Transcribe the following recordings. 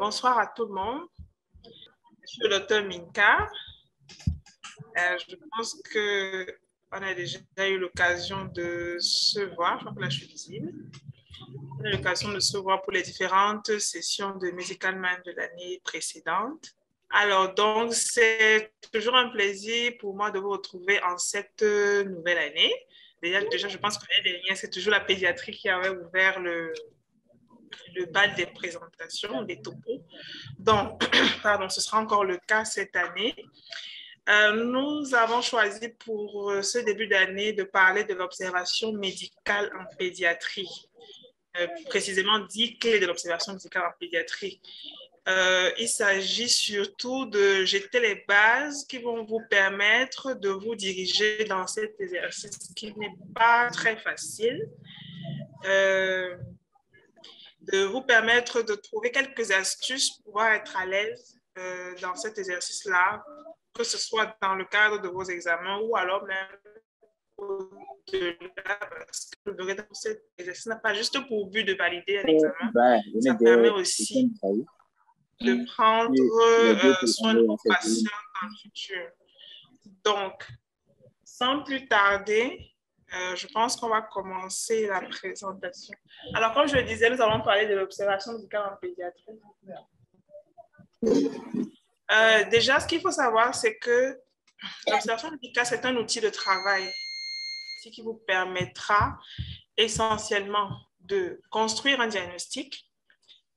Bonsoir à tout le monde. Je suis le Dr Minka. Je pense qu'on a déjà eu l'occasion de se voir. Je crois que là, je suis visible. On a eu l'occasion de se voir pour les différentes sessions de Medical Mind de l'année précédente. Alors, donc, c'est toujours un plaisir pour moi de vous retrouver en cette nouvelle année. Déjà je pense que l'année dernière, c'est toujours la pédiatrie qui avait ouvert le bal des présentations, des topos. Donc, pardon, ce sera encore le cas cette année. Nous avons choisi pour ce début d'année de parler de l'observation médicale en pédiatrie. Précisément 10 clés de l'observation médicale en pédiatrie. Il s'agit surtout de jeter les bases qui vont vous permettre de vous diriger dans cet exercice qui n'est pas très facile. De vous permettre de trouver quelques astuces pour pouvoir être à l'aise dans cet exercice-là, que ce soit dans le cadre de vos examens ou alors même au-delà, parce que le dans cet exercice n'a pas juste pour but de valider un examen, ça permet aussi de prendre soin de vos patients dans le futur. Donc, sans plus tarder, je pense qu'on va commencer la présentation. Alors, comme je le disais, nous allons parler de l'observation médicale en pédiatrie. Déjà, ce qu'il faut savoir, c'est que l'observation médicale, c'est un outil de travail qui vous permettra essentiellement de construire un diagnostic,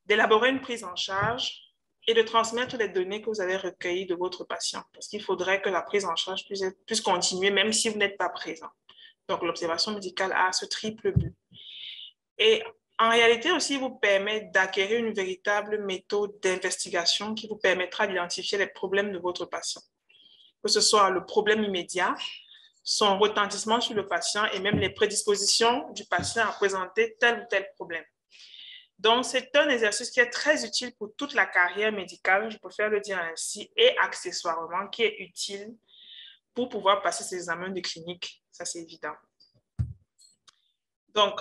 d'élaborer une prise en charge et de transmettre les données que vous avez recueillies de votre patient. Parce qu'il faudrait que la prise en charge puisse continuer même si vous n'êtes pas présent. Donc, l'observation médicale a ce triple but. Et en réalité aussi, il vous permet d'acquérir une véritable méthode d'investigation qui vous permettra d'identifier les problèmes de votre patient. Que ce soit le problème immédiat, son retentissement sur le patient et même les prédispositions du patient à présenter tel ou tel problème. Donc, c'est un exercice qui est très utile pour toute la carrière médicale, je préfère le dire ainsi, et accessoirement qui est utile pour pouvoir passer ces examens de clinique, ça c'est évident. Donc,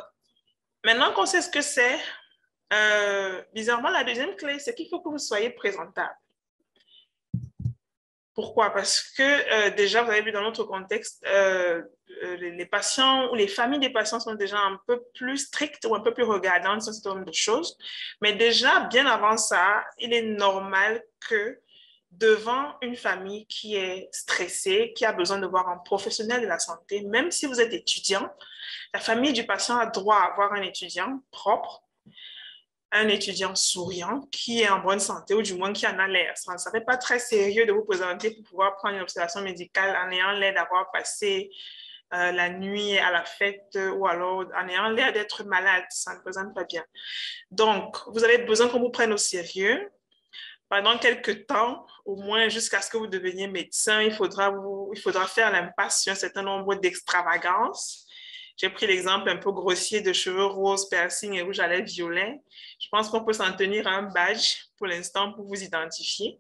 maintenant qu'on sait ce que c'est, bizarrement, la deuxième clé, c'est qu'il faut que vous soyez présentable. Pourquoi? Parce que déjà, vous avez vu dans notre contexte, les patients ou les familles des patients sont déjà un peu plus strictes ou un peu plus regardantes sur ce nombre de choses. Mais déjà, bien avant ça, il est normal que devant une famille qui est stressée, qui a besoin de voir un professionnel de la santé, même si vous êtes étudiant, la famille du patient a droit à avoir un étudiant propre, un étudiant souriant qui est en bonne santé ou du moins qui en a l'air. Ça ne fait pas très sérieux de vous présenter pour pouvoir prendre une observation médicale en ayant l'air d'avoir passé la nuit à la fête ou alors en ayant l'air d'être malade. Ça ne présente pas bien. Donc, vous avez besoin qu'on vous prenne au sérieux. Pendant quelques temps, au moins jusqu'à ce que vous deveniez médecin, il faudra faire l'impasse sur un certain nombre d'extravagances. J'ai pris l'exemple un peu grossier de cheveux roses, piercing et rouge à lèvres violet. Je pense qu'on peut s'en tenir à un badge pour l'instant pour vous identifier.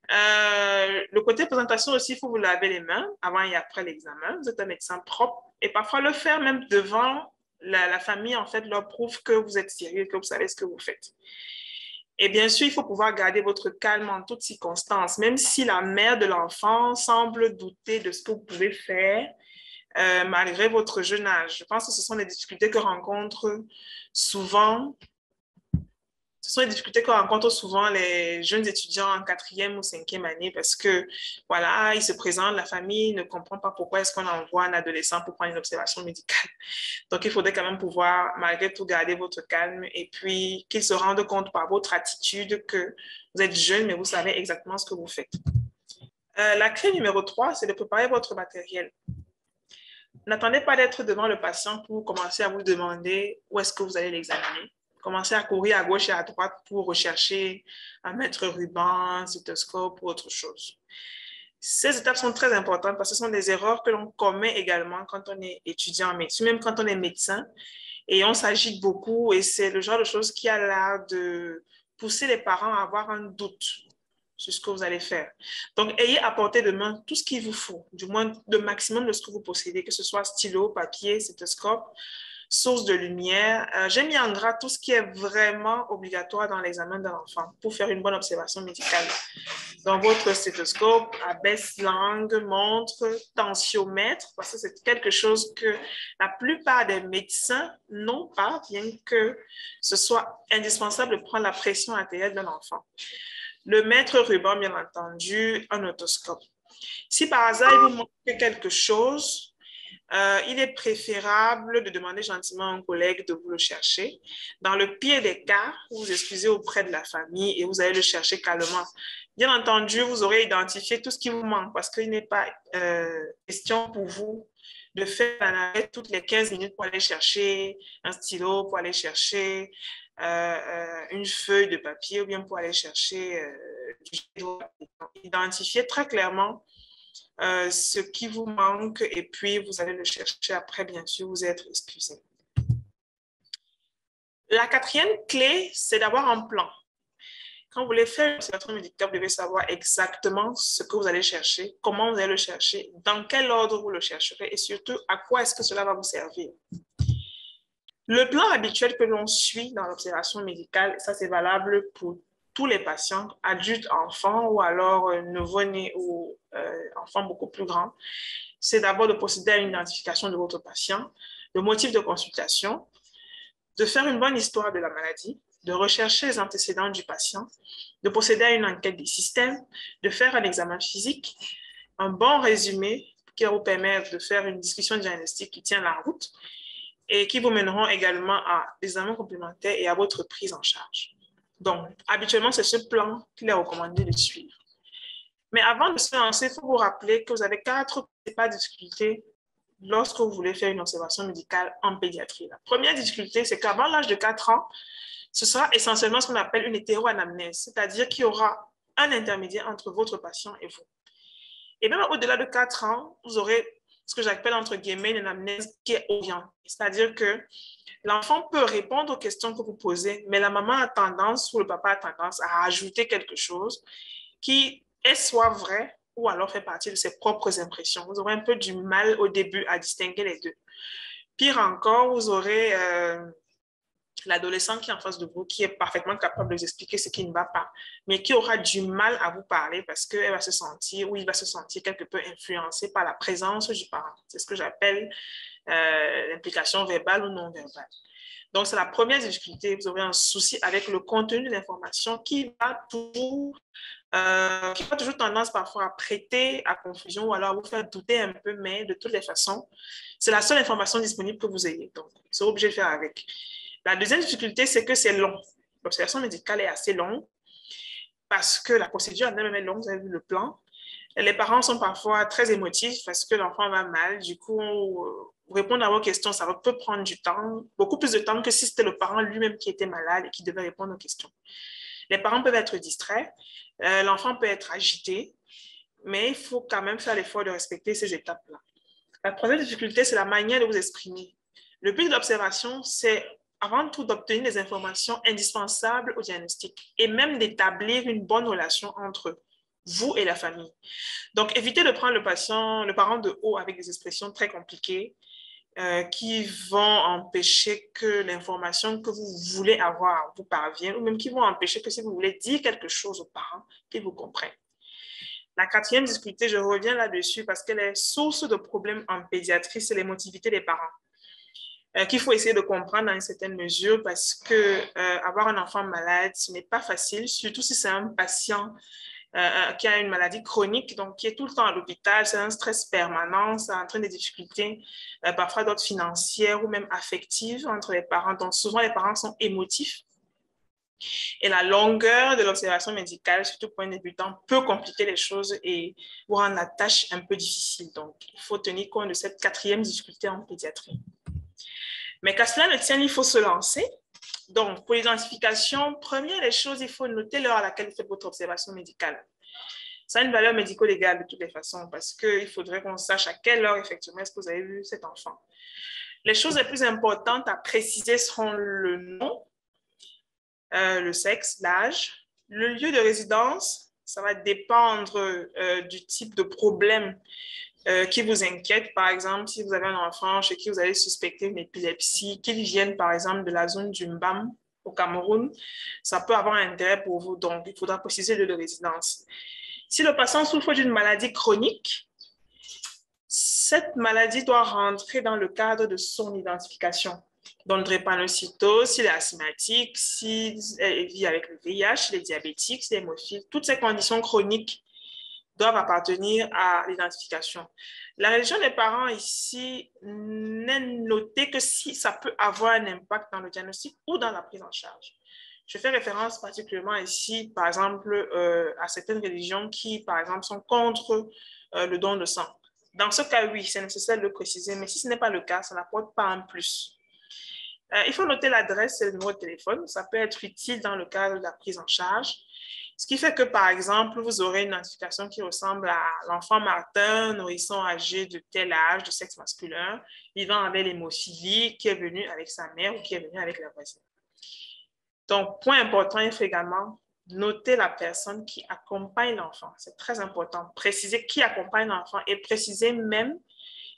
Le côté présentation aussi, il faut vous laver les mains avant et après l'examen. Vous êtes un médecin propre et parfois le faire même devant la famille, en fait, leur prouve que vous êtes sérieux et que vous savez ce que vous faites. Et bien sûr, il faut pouvoir garder votre calme en toutes circonstances, même si la mère de l'enfant semble douter de ce que vous pouvez faire, malgré votre jeune âge. Je pense que ce sont les difficultés que rencontrent souvent les jeunes étudiants en 4e ou 5e année parce que, voilà, ils se présentent, la famille ne comprend pas pourquoi est-ce qu'on envoie un adolescent pour prendre une observation médicale. Donc, il faudrait quand même pouvoir, malgré tout, garder votre calme et puis qu'ils se rendent compte par votre attitude que vous êtes jeune, mais vous savez exactement ce que vous faites. La clé numéro 3, c'est de préparer votre matériel. N'attendez pas d'être devant le patient pour commencer à vous demander où est-ce que vous allez l'examiner. Commencez à courir à gauche et à droite pour rechercher un mètre ruban, stéthoscope ou autre chose. Ces étapes sont très importantes parce que ce sont des erreurs que l'on commet également quand on est étudiant en médecine, même quand on est médecin. Et on s'agite beaucoup et c'est le genre de choses qui a l'air de pousser les parents à avoir un doute sur ce que vous allez faire. Donc, ayez à portée de main tout ce qu'il vous faut, du moins le maximum de ce que vous possédez, que ce soit stylo, papier, stéthoscope, source de lumière. J'ai mis en gras tout ce qui est vraiment obligatoire dans l'examen de l'enfant pour faire une bonne observation médicale. Donc, votre stéthoscope, abaisse-langue, montre, tensiomètre, parce que c'est quelque chose que la plupart des médecins n'ont pas, bien que ce soit indispensable de prendre la pression artérielle d'un enfant. Le mètre ruban, bien entendu, un otoscope. Si par hasard, il vous manque quelque chose, il est préférable de demander gentiment à un collègue de vous le chercher. Dans le pire des cas, vous vous excusez auprès de la famille et vous allez le chercher calmement. Bien entendu, vous aurez identifié tout ce qui vous manque parce qu'il n'est pas question pour vous de faire un arrêt toutes les 15 minutes pour aller chercher un stylo, pour aller chercher une feuille de papier ou bien pour aller chercher du gel. Identifiez très clairement ce qui vous manque et puis vous allez le chercher après, bien sûr, vous êtes excusé. La quatrième clé, c'est d'avoir un plan. Quand vous voulez faire une observation médicale, vous devez savoir exactement ce que vous allez chercher, comment vous allez le chercher, dans quel ordre vous le chercherez et surtout à quoi est-ce que cela va vous servir. Le plan habituel que l'on suit dans l'observation médicale, ça c'est valable pour tous les patients, adultes, enfants ou alors nouveau-nés ou enfants beaucoup plus grands, c'est d'abord de procéder à une identification de votre patient, le motif de consultation, de faire une bonne histoire de la maladie, de rechercher les antécédents du patient, de procéder à une enquête des systèmes, de faire un examen physique, un bon résumé qui va vous permettre de faire une discussion diagnostique qui tient la route et qui vous mèneront également à des examens complémentaires et à votre prise en charge. Donc, habituellement, c'est ce plan qu'il est recommandé de suivre. Mais avant de se lancer, il faut vous rappeler que vous avez 4 principales difficultés lorsque vous voulez faire une observation médicale en pédiatrie. La première difficulté, c'est qu'avant l'âge de 4 ans, ce sera essentiellement ce qu'on appelle une hétéroanamnèse, c'est-à-dire qu'il y aura un intermédiaire entre votre patient et vous. Et même au-delà de 4 ans, vous aurez ce que j'appelle entre guillemets une anamnèse qui est orientée, c'est-à-dire que l'enfant peut répondre aux questions que vous posez, mais la maman a tendance ou le papa a tendance à ajouter quelque chose qui est soit vrai ou alors fait partie de ses propres impressions. Vous aurez un peu du mal au début à distinguer les deux. Pire encore, vous aurez l'adolescent qui est en face de vous, qui est parfaitement capable de vous expliquer ce qui ne va pas, mais qui aura du mal à vous parler parce qu'elle va se sentir ou il va se sentir quelque peu influencé par la présence du parent. C'est ce que j'appelle l'implication verbale ou non verbale. Donc, c'est la première difficulté. Vous aurez un souci avec le contenu de l'information qui va toujours tendance parfois à prêter à confusion ou alors à vous faire douter un peu, mais de toutes les façons, c'est la seule information disponible que vous ayez. Donc, vous serez obligé de faire avec. La deuxième difficulté, c'est que c'est long. L'observation médicale est assez longue parce que la procédure en elle-même est longue, vous avez vu le plan. Les parents sont parfois très émotifs parce que l'enfant va mal. Du coup, répondre à vos questions, ça peut prendre du temps, beaucoup plus de temps que si c'était le parent lui-même qui était malade et qui devait répondre aux questions. Les parents peuvent être distraits, l'enfant peut être agité, mais il faut quand même faire l'effort de respecter ces étapes-là. La troisième difficulté, c'est la manière de vous exprimer. Le but de l'observation, c'est avant tout d'obtenir les informations indispensables au diagnostic et même d'établir une bonne relation entre vous et la famille. Donc, évitez de prendre le parent de haut avec des expressions très compliquées qui vont empêcher que l'information que vous voulez avoir vous parvienne ou même qui vont empêcher que si vous voulez dire quelque chose aux parents, qu'ils vous comprennent. La quatrième difficulté, je reviens là-dessus parce que les sources de problèmes en pédiatrie, c'est l'émotivité des parents. Qu'il faut essayer de comprendre dans une certaine mesure parce que avoir un enfant malade, ce n'est pas facile, surtout si c'est un patient qui a une maladie chronique, donc qui est tout le temps à l'hôpital, c'est un stress permanent, ça entraîne des difficultés, parfois d'ordre financière ou même affectives entre les parents. Donc souvent, les parents sont émotifs. Et la longueur de l'observation médicale, surtout pour un débutant, peut compliquer les choses et vous rendre la tâche un peu difficile. Donc, il faut tenir compte de cette quatrième difficulté en pédiatrie. Mais qu'à cela ne tienne, il faut se lancer. Donc, pour l'identification, première des choses, il faut noter l'heure à laquelle vous faites votre observation médicale. Ça a une valeur médico-légale de toutes les façons parce qu'il faudrait qu'on sache à quelle heure, effectivement, est-ce que vous avez vu cet enfant. Les choses les plus importantes à préciser seront le nom, le sexe, l'âge, le lieu de résidence. Ça va dépendre du type de problème qui vous inquiètent. Par exemple, si vous avez un enfant chez qui vous allez suspecter une épilepsie, qu'il vienne par exemple de la zone du Mbam au Cameroun, ça peut avoir un intérêt pour vous. Donc, il faudra préciser le lieu de résidence. Si le patient souffre d'une maladie chronique, cette maladie doit rentrer dans le cadre de son identification. Donc, drépanocytose, s'il est asthmatique, s'il vit avec le VIH, s'il est diabétique, s'il est hémophile, toutes ces conditions chroniques doivent appartenir à l'identification. La religion des parents ici n'est notée que si ça peut avoir un impact dans le diagnostic ou dans la prise en charge. Je fais référence particulièrement ici, par exemple, à certaines religions qui, par exemple, sont contre le don de sang. Dans ce cas, oui, c'est nécessaire de le préciser, mais si ce n'est pas le cas, ça n'apporte pas un plus. Il faut noter l'adresse et le numéro de téléphone. Ça peut être utile dans le cadre de la prise en charge. Ce qui fait que, par exemple, vous aurez une identification qui ressemble à l'enfant Martin, nourrisson âgé de tel âge, de sexe masculin, vivant avec l'hémophilie, qui est venu avec sa mère ou qui est venu avec la voisine. Donc, point important, il faut également noter la personne qui accompagne l'enfant. C'est très important. Préciser qui accompagne l'enfant et préciser même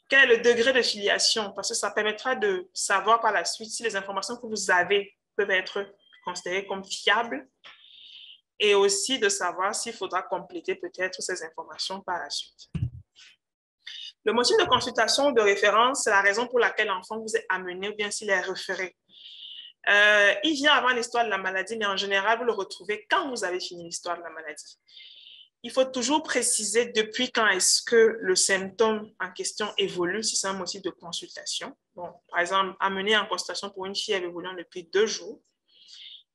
quel est le degré de filiation, parce que ça permettra de savoir par la suite si les informations que vous avez peuvent être considérées comme fiables et aussi de savoir s'il faudra compléter peut-être ces informations par la suite. Le motif de consultation ou de référence, c'est la raison pour laquelle l'enfant vous est amené ou bien s'il est référé. Il vient avant l'histoire de la maladie, mais en général, vous le retrouvez quand vous avez fini l'histoire de la maladie. Il faut toujours préciser depuis quand est-ce que le symptôme en question évolue, si c'est un motif de consultation. Bon, par exemple, amener en consultation pour une fièvre évoluant depuis 2 jours.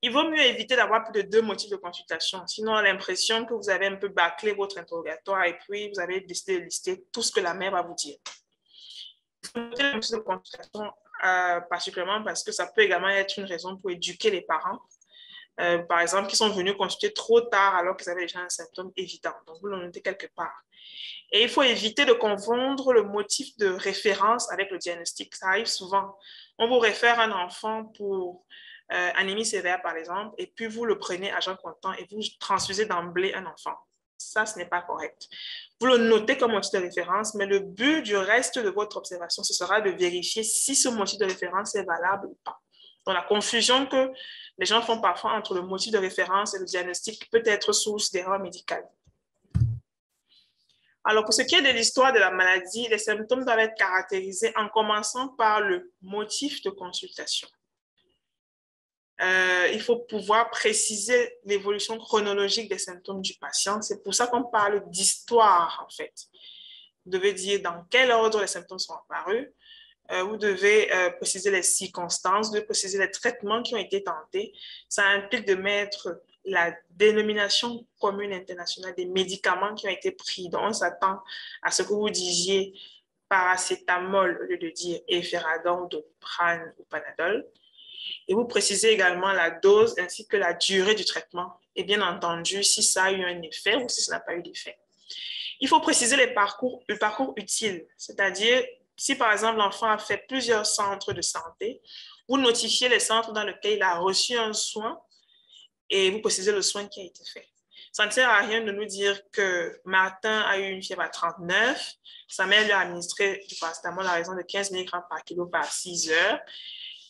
Il vaut mieux éviter d'avoir plus de 2 motifs de consultation. Sinon, on a l'impression que vous avez un peu bâclé votre interrogatoire et puis vous avez décidé de lister tout ce que la mère va vous dire. Il faut noter les motifs de consultation particulièrement parce que ça peut également être une raison pour éduquer les parents. Par exemple, qui sont venus consulter trop tard alors qu'ils avaient déjà un symptôme évident. Donc, vous le notez quelque part. Et il faut éviter de confondre le motif de référence avec le diagnostic. Ça arrive souvent. On vous réfère un enfant pour anémie sévère, par exemple, et puis vous le prenez à jeun comptant et vous transfusez d'emblée un enfant. Ça, ce n'est pas correct. Vous le notez comme motif de référence, mais le but du reste de votre observation, ce sera de vérifier si ce motif de référence est valable ou pas. Donc, la confusion que les gens font parfois entre le motif de référence et le diagnostic peut être source d'erreurs médicales. Alors, pour ce qui est de l'histoire de la maladie, les symptômes doivent être caractérisés en commençant par le motif de consultation. Il faut pouvoir préciser l'évolution chronologique des symptômes du patient. C'est pour ça qu'on parle d'histoire, en fait. Vous devez dire dans quel ordre les symptômes sont apparus. Vous devez préciser les circonstances, vous devez préciser les traitements qui ont été tentés. Ça implique de mettre la dénomination commune internationale des médicaments qui ont été pris. Donc, on s'attend à ce que vous disiez paracétamol au lieu de dire Efferadon, Dopran ou Panadol. Et vous précisez également la dose ainsi que la durée du traitement. Et bien entendu, si ça a eu un effet ou si ça n'a pas eu d'effet. Il faut préciser le parcours utile, c'est-à-dire si par exemple l'enfant a fait plusieurs centres de santé, vous notifiez les centres dans lesquels il a reçu un soin et vous précisez le soin qui a été fait. Ça ne sert à rien de nous dire que Martin a eu une fièvre à 39, sa mère lui a administré du paracétamol à raison de 15 mg par kilo par 6 heures.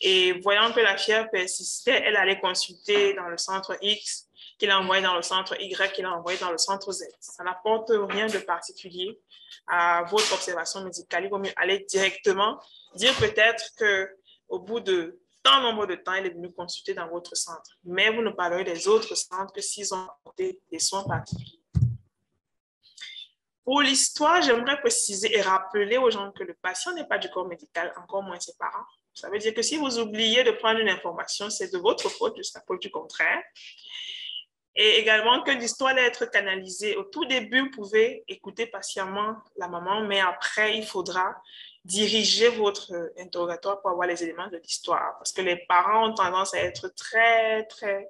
Et voyant que la fièvre persistait, elle allait consulter dans le centre X, qu'il a envoyé dans le centre Y, qu'il a envoyé dans le centre Z. Ça n'apporte rien de particulier à votre observation médicale. Il vaut mieux aller directement, dire peut-être qu'au bout de tant nombre de temps, il est venu consulter dans votre centre. Mais vous ne parlerez des autres centres que s'ils ont apporté des soins particuliers. Pour l'histoire, j'aimerais préciser et rappeler aux gens que le patient n'est pas du corps médical, encore moins ses parents. Ça veut dire que si vous oubliez de prendre une information, c'est de votre faute, jusqu'à preuve du contraire. Et également que l'histoire doit être canalisée. Au tout début, vous pouvez écouter patiemment la maman, mais après, il faudra diriger votre interrogatoire pour avoir les éléments de l'histoire. Parce que les parents ont tendance à être très, très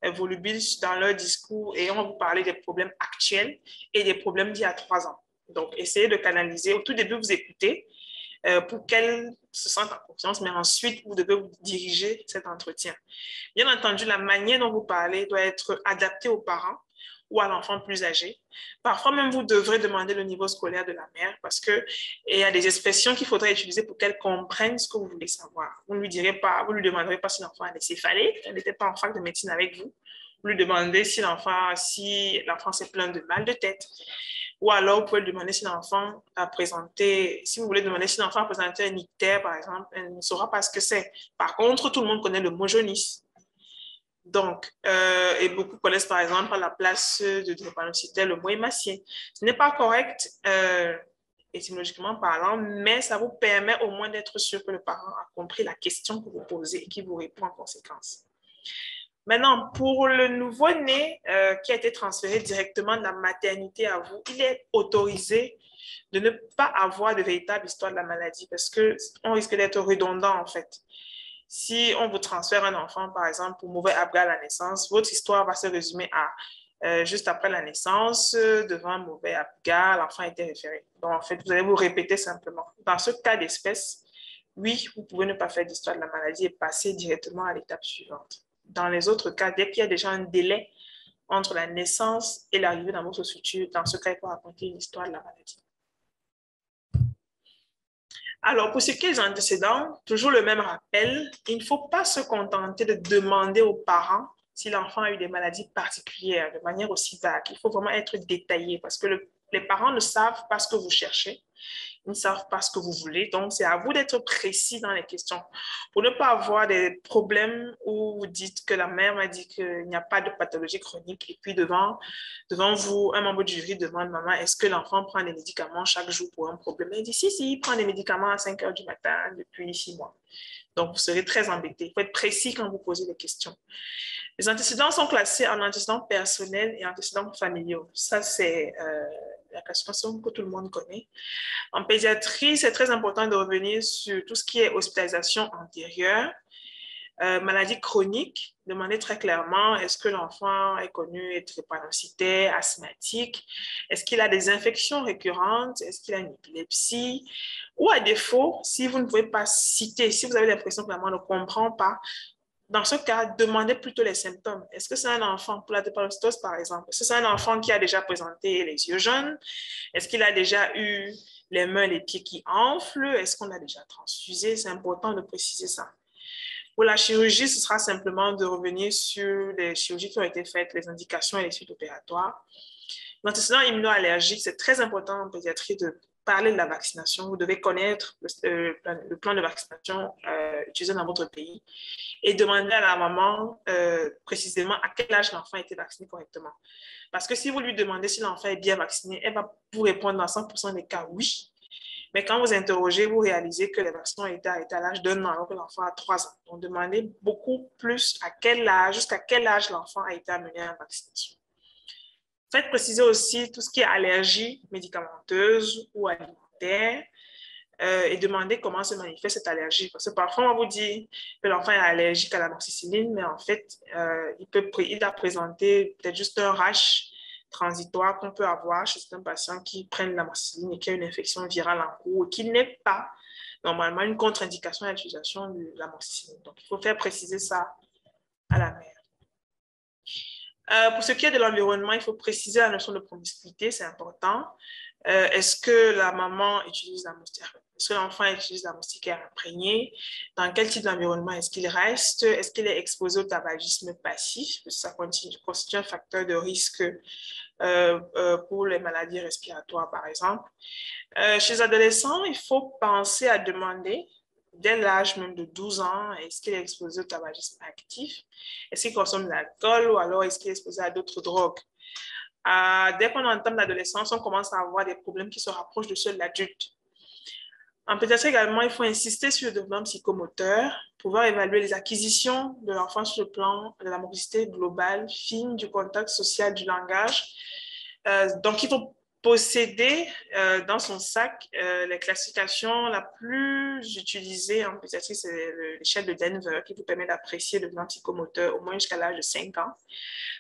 volubiles dans leur discours et on va vous parler des problèmes actuels et des problèmes d'il y a 3 ans. Donc, essayez de canaliser. Au tout début, vous écoutez pour qu'elle se sente en confiance, mais ensuite, vous devez vous diriger cet entretien. Bien entendu, la manière dont vous parlez doit être adaptée aux parents ou à l'enfant plus âgé. Parfois même, vous devrez demander le niveau scolaire de la mère parce qu'il y a des expressions qu'il faudrait utiliser pour qu'elle comprenne ce que vous voulez savoir. Vous ne lui direz pas, vous lui demanderez pas si l'enfant a des céphalées, elle n'était pas en fac de médecine avec vous. Vous lui demandez si l'enfant s'est plaint de mal de tête. Ou alors, vous pouvez lui demander si l'enfant a présenté, si vous voulez demander si l'enfant a présenté un ictère, par exemple, elle ne saura pas ce que c'est. Par contre, tout le monde connaît le mot jaunisse. Donc, et beaucoup connaissent par exemple à la place de drépanocytaire le mot hématien. Ce n'est pas correct étymologiquement parlant, mais ça vous permet au moins d'être sûr que le parent a compris la question que vous posez et qu'il vous répond en conséquence. Maintenant, pour le nouveau-né qui a été transféré directement de la maternité à vous, il est autorisé de ne pas avoir de véritable histoire de la maladie parce qu'on risque d'être redondant en fait. Si on vous transfère un enfant, par exemple, pour mauvais Apgar à la naissance, votre histoire va se résumer à juste après la naissance, devant un mauvais Apgar, l'enfant a été référé. Donc, en fait, vous allez vous répéter simplement. Dans ce cas d'espèce, oui, vous pouvez ne pas faire d'histoire de la maladie et passer directement à l'étape suivante. Dans les autres cas, dès qu'il y a déjà un délai entre la naissance et l'arrivée dans votre structure, dans ce cas, il faut raconter une histoire de la maladie. Alors, pour ce qui est des antécédents, toujours le même rappel, il ne faut pas se contenter de demander aux parents si l'enfant a eu des maladies particulières de manière aussi vague. Il faut vraiment être détaillé parce que les parents ne savent pas ce que vous cherchez. Ils ne savent pas ce que vous voulez. Donc, c'est à vous d'être précis dans les questions pour ne pas avoir des problèmes où vous dites que la mère m'a dit qu'il n'y a pas de pathologie chronique et puis devant vous, un membre du jury demande, maman, est-ce que l'enfant prend des médicaments chaque jour pour un problème? Elle dit, si, il prend des médicaments à 5 heures du matin depuis 6 mois. Donc, vous serez très embêté. Il faut être précis quand vous posez des questions. Les antécédents sont classés en antécédents personnels et antécédents familiaux. Ça, c'est la classification que tout le monde connaît. En pédiatrie, c'est très important de revenir sur tout ce qui est hospitalisation antérieure, maladie chronique, demander très clairement est-ce que l'enfant est connu être drépanocytaire, asthmatique, est-ce qu'il a des infections récurrentes, est-ce qu'il a une épilepsie, ou à défaut, si vous ne pouvez pas citer, si vous avez l'impression que la maman ne comprend pas, dans ce cas, demandez plutôt les symptômes. Est-ce que c'est un enfant, pour la drépanocytose par exemple, est-ce que c'est un enfant qui a déjà présenté les yeux jaunes? Est-ce qu'il a déjà eu les mains, les pieds qui enflent? Est-ce qu'on a déjà transfusé? C'est important de préciser ça. Pour la chirurgie, ce sera simplement de revenir sur les chirurgies qui ont été faites, les indications et les suites opératoires. L'antécédent immunoallergique, c'est très important en pédiatrie de parler de la vaccination. Vous devez connaître le plan de vaccination utilisé dans votre pays et demander à la maman précisément à quel âge l'enfant a été vacciné correctement. Parce que si vous lui demandez si l'enfant est bien vacciné, elle va vous répondre dans 100% des cas oui. Mais quand vous interrogez, vous réalisez que les vaccins ont été arrêtés à l'âge d'1 an alors que l'enfant a 3 ans. Donc, demandez beaucoup plus à quel âge, jusqu'à quel âge l'enfant a été amené à la vaccination. Faites préciser aussi tout ce qui est allergie médicamenteuse ou alimentaire et demandez comment se manifeste cette allergie. Parce que parfois, on vous dit que l'enfant est allergique à l'amoxicilline, mais en fait, il a présenté peut-être juste un rash transitoire qu'on peut avoir chez certains patients qui prennent l'amoxicilline et qui a une infection virale en cours, qui n'est pas normalement une contre-indication à l'utilisation de l'amoxicilline. Donc, il faut faire préciser ça à la mère. Pour ce qui est de l'environnement, il faut préciser la notion de promiscuité, c'est important. Est-ce que la maman utilise la moustiquaire? Est-ce que l'enfant utilise la moustiquaire imprégnée? Dans quel type d'environnement est-ce qu'il reste? Est-ce qu'il est exposé au tabagisme passif? Ça constitue un facteur de risque pour les maladies respiratoires, par exemple. Chez les adolescents, il faut penser à demander, dès l'âge même de 12 ans, est-ce qu'il est exposé au tabagisme actif? Est-ce qu'il consomme de l'alcool ou alors est-ce qu'il est exposé à d'autres drogues? Dès qu'on entame l'adolescence, on commence à avoir des problèmes qui se rapprochent de ceux de l'adulte. En pédiatrie également, il faut insister sur le développement psychomoteur, pouvoir évaluer les acquisitions de l'enfant sur le plan de la mobilité globale, fine, du contact social, du langage. Donc, il faut posséder dans son sac les classifications la plus utilisée en pédiatrie, c'est l'échelle de Denver qui vous permet d'apprécier le développement psychomoteur au moins jusqu'à l'âge de 5 ans.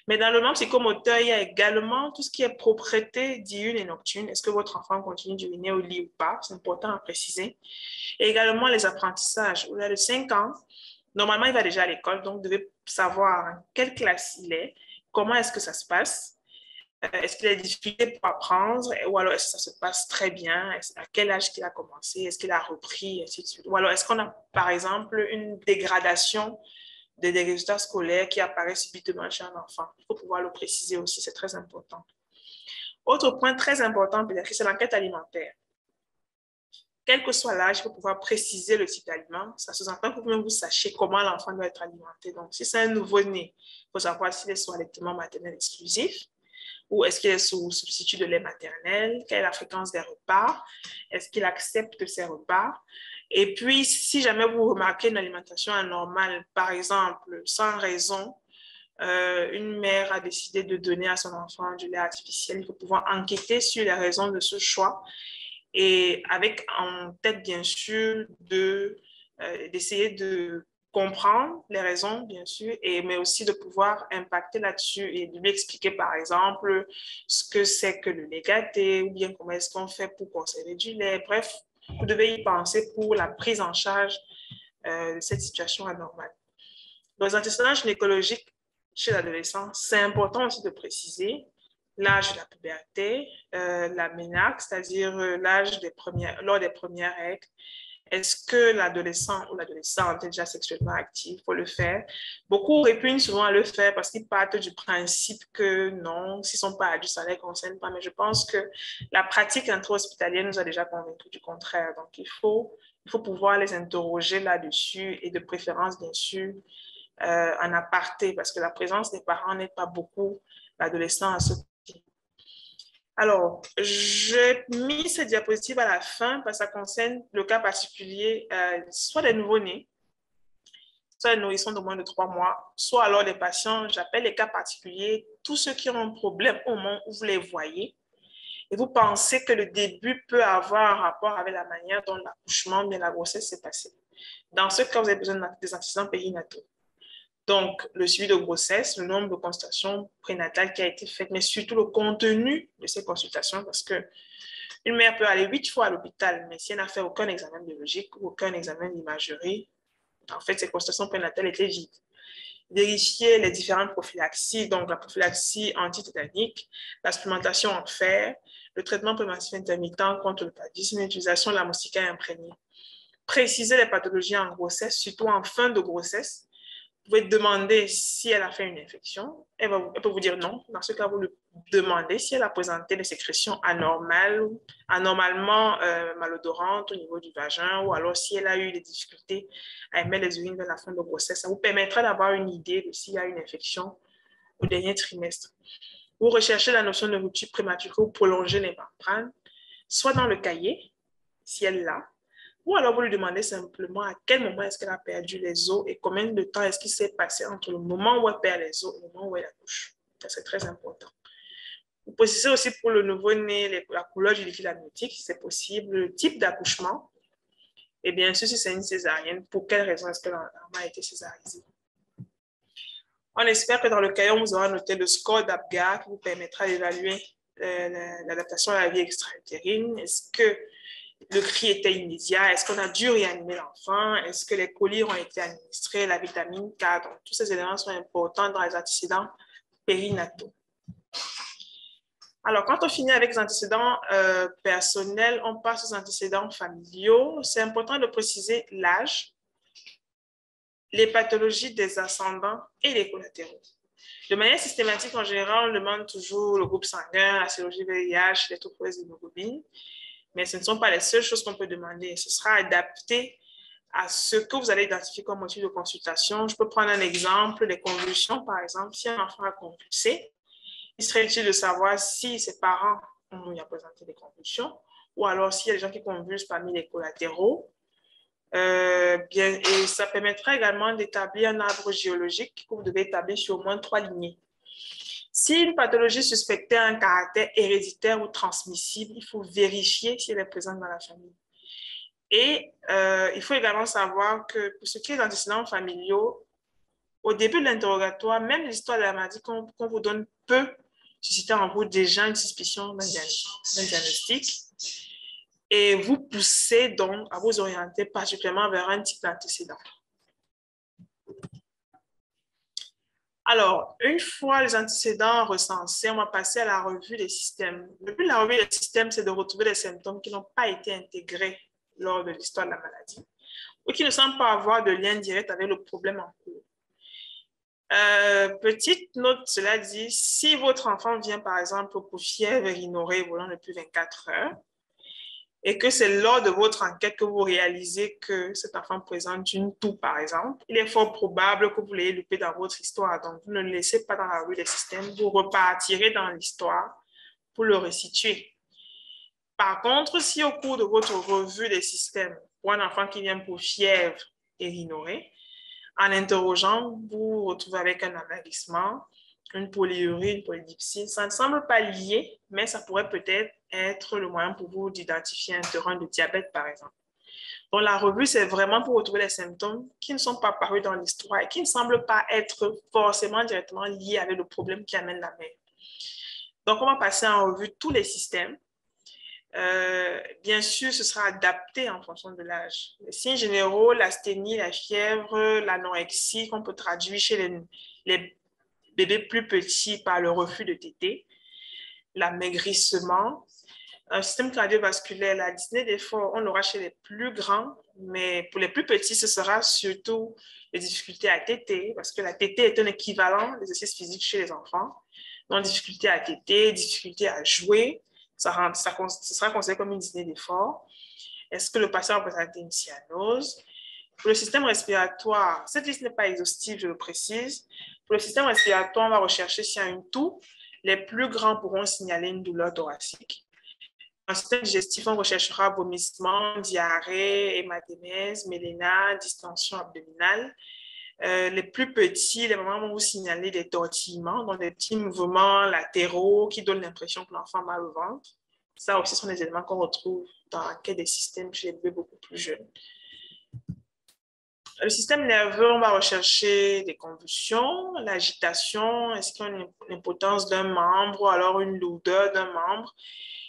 Mais dans le développement psychomoteur, il y a également tout ce qui est propreté diurne et nocturne. Est-ce que votre enfant continue d'uriner au lit ou pas? C'est important à préciser. Et également les apprentissages. Au-delà de 5 ans, normalement, il va déjà à l'école, donc vous devez savoir en quelle classe il est, comment est-ce que ça se passe. Est-ce qu'il a des difficultés pour apprendre ou alors est-ce que ça se passe très bien? À quel âge qu'il a commencé? Est-ce qu'il a repris? Ainsi de suite. Ou alors est-ce qu'on a, par exemple, une dégradation des résultats scolaires qui apparaît subitement chez un enfant? Il faut pouvoir le préciser aussi, c'est très important. Autre point très important, peut-être, c'est l'enquête alimentaire. Quel que soit l'âge, il faut pouvoir préciser le type d'aliment. Ça sous-entend que vous sachiez comment l'enfant doit être alimenté. Donc, si c'est un nouveau-né, il faut savoir s'il est sous allaitement maternel exclusif ou est-ce qu'il est sous substitut de lait maternel, quelle est la fréquence des repas, est-ce qu'il accepte ses repas. Et puis, si jamais vous remarquez une alimentation anormale, par exemple, sans raison, une mère a décidé de donner à son enfant du lait artificiel, il faut pouvoir enquêter sur les raisons de ce choix et avec en tête, bien sûr, d'essayer de comprendre les raisons, bien sûr, mais aussi de pouvoir impacter là-dessus et de lui expliquer, par exemple, ce que c'est que le lait gâté ou bien comment est-ce qu'on fait pour conserver du lait. Bref, vous devez y penser pour la prise en charge de cette situation anormale. Dans les antécédents gynécologiques chez l'adolescent, c'est important aussi de préciser l'âge de la puberté, la ménarque, c'est-à-dire l'âge lors des premières règles. Est-ce que l'adolescent ou l'adolescente est déjà sexuellement actif? Il faut le faire. Beaucoup répugnent souvent à le faire parce qu'ils partent du principe que non, s'ils ne sont pas adultes, ça ne les concerne pas. Mais je pense que la pratique intra-hospitalière nous a déjà convaincus du contraire. Donc, il faut pouvoir les interroger là-dessus et de préférence, bien sûr, en aparté parce que la présence des parents n'aide pas beaucoup l'adolescent à se. Alors, j'ai mis cette diapositive à la fin parce que ça concerne le cas particulier, soit des nouveau-nés, soit des nourrissons de moins de 3 mois, soit alors des patients, j'appelle les cas particuliers, tous ceux qui ont un problème au moment où vous les voyez et vous pensez que le début peut avoir un rapport avec la manière dont l'accouchement, bien la grossesse s'est passée. Dans ce cas, vous avez besoin des antécédents périnataux. Donc, le suivi de grossesse, le nombre de consultations prénatales qui a été fait, mais surtout le contenu de ces consultations, parce qu'une mère peut aller 8 fois à l'hôpital, mais si elle n'a fait aucun examen biologique ou aucun examen d'imagerie, en fait, ces consultations prénatales étaient vides. Vérifier les différentes prophylaxies, donc la prophylaxie antitétanique, la supplémentation en fer, le traitement préventif intermittent contre le paludisme, l'utilisation de la moustiquaire imprégnée. Préciser les pathologies en grossesse, surtout en fin de grossesse. Vous pouvez demander si elle a fait une infection. Elle peut vous dire non. Dans ce cas, vous lui demandez si elle a présenté des sécrétions anormalement malodorantes au niveau du vagin ou alors si elle a eu des difficultés à émettre les urines vers la fin de grossesse. Ça vous permettra d'avoir une idée de s'il y a une infection au dernier trimestre. Vous recherchez la notion de rupture prématurée ou prolonger les membranes, soit dans le cahier, si elle l'a, ou alors vous lui demandez simplement à quel moment est-ce qu'elle a perdu les os et combien de temps est-ce qu'il s'est passé entre le moment où elle perd les os et le moment où elle accouche. Ça, c'est très important. Vous précisez aussi pour le nouveau-né la couleur du liquide amniotique, si c'est possible, le type d'accouchement. Et bien sûr, si c'est une césarienne, pour quelle raison est-ce que l'enfant a été césarisé. On espère que dans le cahier, on vous aura noté le score d'Apgar qui vous permettra d'évaluer l'adaptation à la vie extra-utérine. Est-ce que le cri était immédiat? Est-ce qu'on a dû réanimer l'enfant? Est-ce que les colis ont été administrés? La vitamine K? Donc, tous ces éléments sont importants dans les antécédents périnataux. Alors, quand on finit avec les antécédents personnels, on passe aux antécédents familiaux. C'est important de préciser l'âge, les pathologies des ascendants et les collatéraux. De manière systématique, en général, on demande toujours le groupe sanguin, la sérologie VIH, les taux de d'hémoglobine. Mais ce ne sont pas les seules choses qu'on peut demander. Ce sera adapté à ce que vous allez identifier comme motif de consultation. Je peux prendre un exemple, les convulsions, par exemple. Si un enfant a convulsé, il serait utile de savoir si ses parents ont présenté des convulsions ou alors s'il y a des gens qui convulsent parmi les collatéraux. Et ça permettra également d'établir un arbre géologique que vous devez établir sur au moins 3 lignées. Si une pathologie suspectée a un caractère héréditaire ou transmissible, il faut vérifier si elle est présente dans la famille. Et il faut également savoir que pour ce qui est d'antécédents familiaux, au début de l'interrogatoire, même l'histoire de la maladie qu'on vous donne peut susciter en vous déjà une suspicion d'un diagnostic et vous pousser donc à vous orienter particulièrement vers un type d'antécédent. Alors, une fois les antécédents recensés, on va passer à la revue des systèmes. Le but de la revue des systèmes, c'est de retrouver les symptômes qui n'ont pas été intégrés lors de l'histoire de la maladie ou qui ne semblent pas avoir de lien direct avec le problème en cours. Petite note, cela dit, si votre enfant vient par exemple pour fièvre rhinorrhée volant depuis 24 heures, et que c'est lors de votre enquête que vous réalisez que cet enfant présente une toux, par exemple, il est fort probable que vous l'ayez loupé dans votre histoire. Donc, vous ne le laissez pas dans la rue des systèmes, vous repartirez dans l'histoire pour le restituer. Par contre, si au cours de votre revue des systèmes, pour un enfant qui vient pour fièvre et rhinorrhée, en interrogeant, vous vous retrouvez avec un amaigrissement, une polyurie, une polydipsie. Ça ne semble pas lié, mais ça pourrait peut-être être le moyen pour vous d'identifier un terrain de diabète, par exemple. Donc, la revue, c'est vraiment pour retrouver les symptômes qui ne sont pas parus dans l'histoire et qui ne semblent pas être forcément directement liés avec le problème qui amène la mère. Donc, on va passer en revue tous les systèmes. Bien sûr, ce sera adapté en fonction de l'âge. Les signes généraux, l'asthénie, la fièvre, l'anorexie, qu'on peut traduire chez les bébés plus petits par le refus de téter, l'amaigrissement, un système cardiovasculaire, la dyspnée d'effort, on l'aura chez les plus grands, mais pour les plus petits, ce sera surtout les difficultés à téter, parce que la tétée est un équivalent des exercices physiques chez les enfants. Donc, difficulté à téter, difficulté à jouer, ça sera considéré comme une dyspnée d'effort. Est-ce que le patient a présenté une cyanose? Pour le système respiratoire, cette liste n'est pas exhaustive, je le précise. Pour le système respiratoire, on va rechercher s'il y a une toux. Les plus grands pourront signaler une douleur thoracique. En système digestif, on recherchera vomissement, diarrhée, hématémèse, méléna, distension abdominale. Les plus petits, les mamans vont vous signaler des tortillements, donc des petits mouvements latéraux qui donnent l'impression que l'enfant a mal au ventre. Ça aussi, ce sont des éléments qu'on retrouve dans l'enquête des systèmes chez les bébés beaucoup plus jeunes. Le système nerveux, on va rechercher des convulsions, l'agitation, est-ce qu'il y a une impotence d'un membre ou alors une lourdeur d'un membre.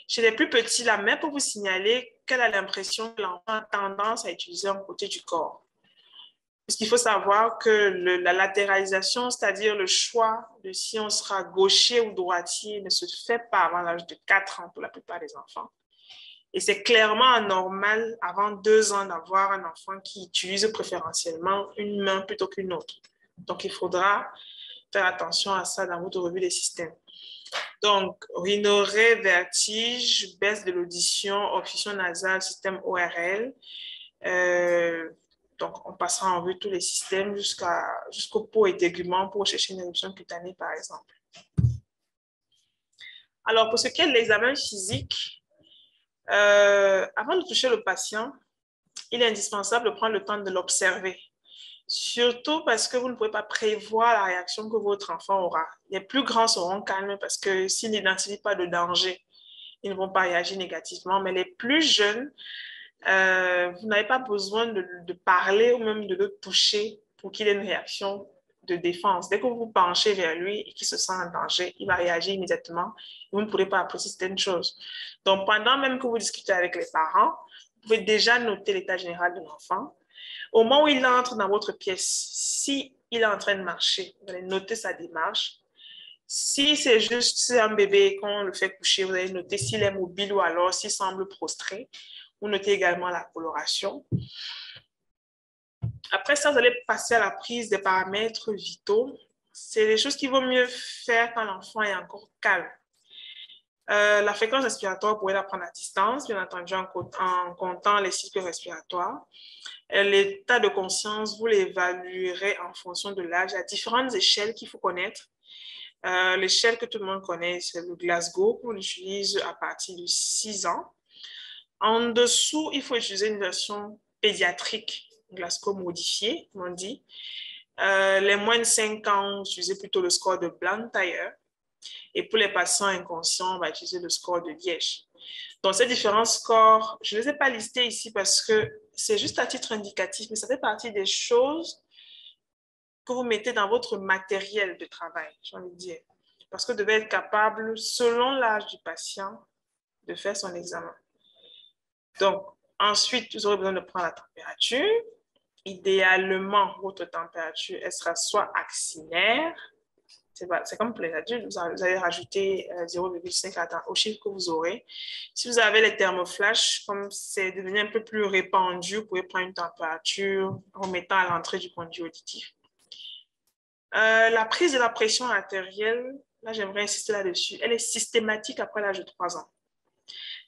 Chez les plus petits, la mère peut vous signaler qu'elle a l'impression que l'enfant a tendance à utiliser un côté du corps. Parce qu'il faut savoir que la latéralisation, c'est-à-dire le choix de si on sera gaucher ou droitier, ne se fait pas avant l'âge de 4 ans pour la plupart des enfants. Et c'est clairement anormal avant 2 ans d'avoir un enfant qui utilise préférentiellement une main plutôt qu'une autre. Donc, il faudra faire attention à ça dans votre revue des systèmes. Donc, rhinorrhée, vertige, baisse de l'audition, obstruction nasale, système ORL. Donc, on passera en revue tous les systèmes jusqu'au pot et téguments pour chercher une éruption cutanée, par exemple. Alors, pour ce qui est de l'examen physique, avant de toucher le patient, il est indispensable de prendre le temps de l'observer. Surtout parce que vous ne pouvez pas prévoir la réaction que votre enfant aura. Les plus grands seront calmes parce que s'ils n'identifient pas de danger, ils ne vont pas réagir négativement. Mais les plus jeunes, vous n'avez pas besoin de parler ou même de le toucher pour qu'il ait une réaction de défense. Dès que vous vous penchez vers lui et qu'il se sent en danger, il va réagir immédiatement. Vous ne pourrez pas apprécier certaines choses. Donc, pendant même que vous discutez avec les parents, vous pouvez déjà noter l'état général de l'enfant. Au moment où il entre dans votre pièce, si il est en train de marcher, vous allez noter sa démarche. Si c'est juste un bébé qu'on le fait coucher, vous allez noter s'il est mobile ou alors s'il semble prostré. Vous notez également la coloration. Après ça, vous allez passer à la prise des paramètres vitaux. C'est les choses qu'il vaut mieux faire quand l'enfant est encore calme. La fréquence respiratoire, vous pouvez la prendre à distance, bien entendu en comptant les cycles respiratoires. L'état de conscience, vous l'évaluerez en fonction de l'âge. Il y a différentes échelles qu'il faut connaître. L'échelle que tout le monde connaît, c'est le Glasgow, qu'on utilise à partir de 6 ans. En dessous, il faut utiliser une version pédiatrique, Glasgow modifiée, comme on dit. Les moins de 5 ans, utilisez plutôt le score de Blantyre. Et pour les patients inconscients, on va utiliser le score de Liège. Donc, ces différents scores, je ne les ai pas listés ici parce que c'est juste à titre indicatif, mais ça fait partie des choses que vous mettez dans votre matériel de travail, j'ai envie de dire. Parce que vous devez être capable, selon l'âge du patient, de faire son examen. Donc, ensuite, vous aurez besoin de prendre la température. Idéalement, votre température, elle sera soit axillaire, C'est comme pour les adultes, vous allez rajouter 0,5 au chiffre que vous aurez. Si vous avez les thermoflash, comme c'est devenu un peu plus répandu, vous pouvez prendre une température en mettant à l'entrée du conduit auditif. La prise de la pression artérielle, là j'aimerais insister là-dessus, elle est systématique après l'âge de 3 ans.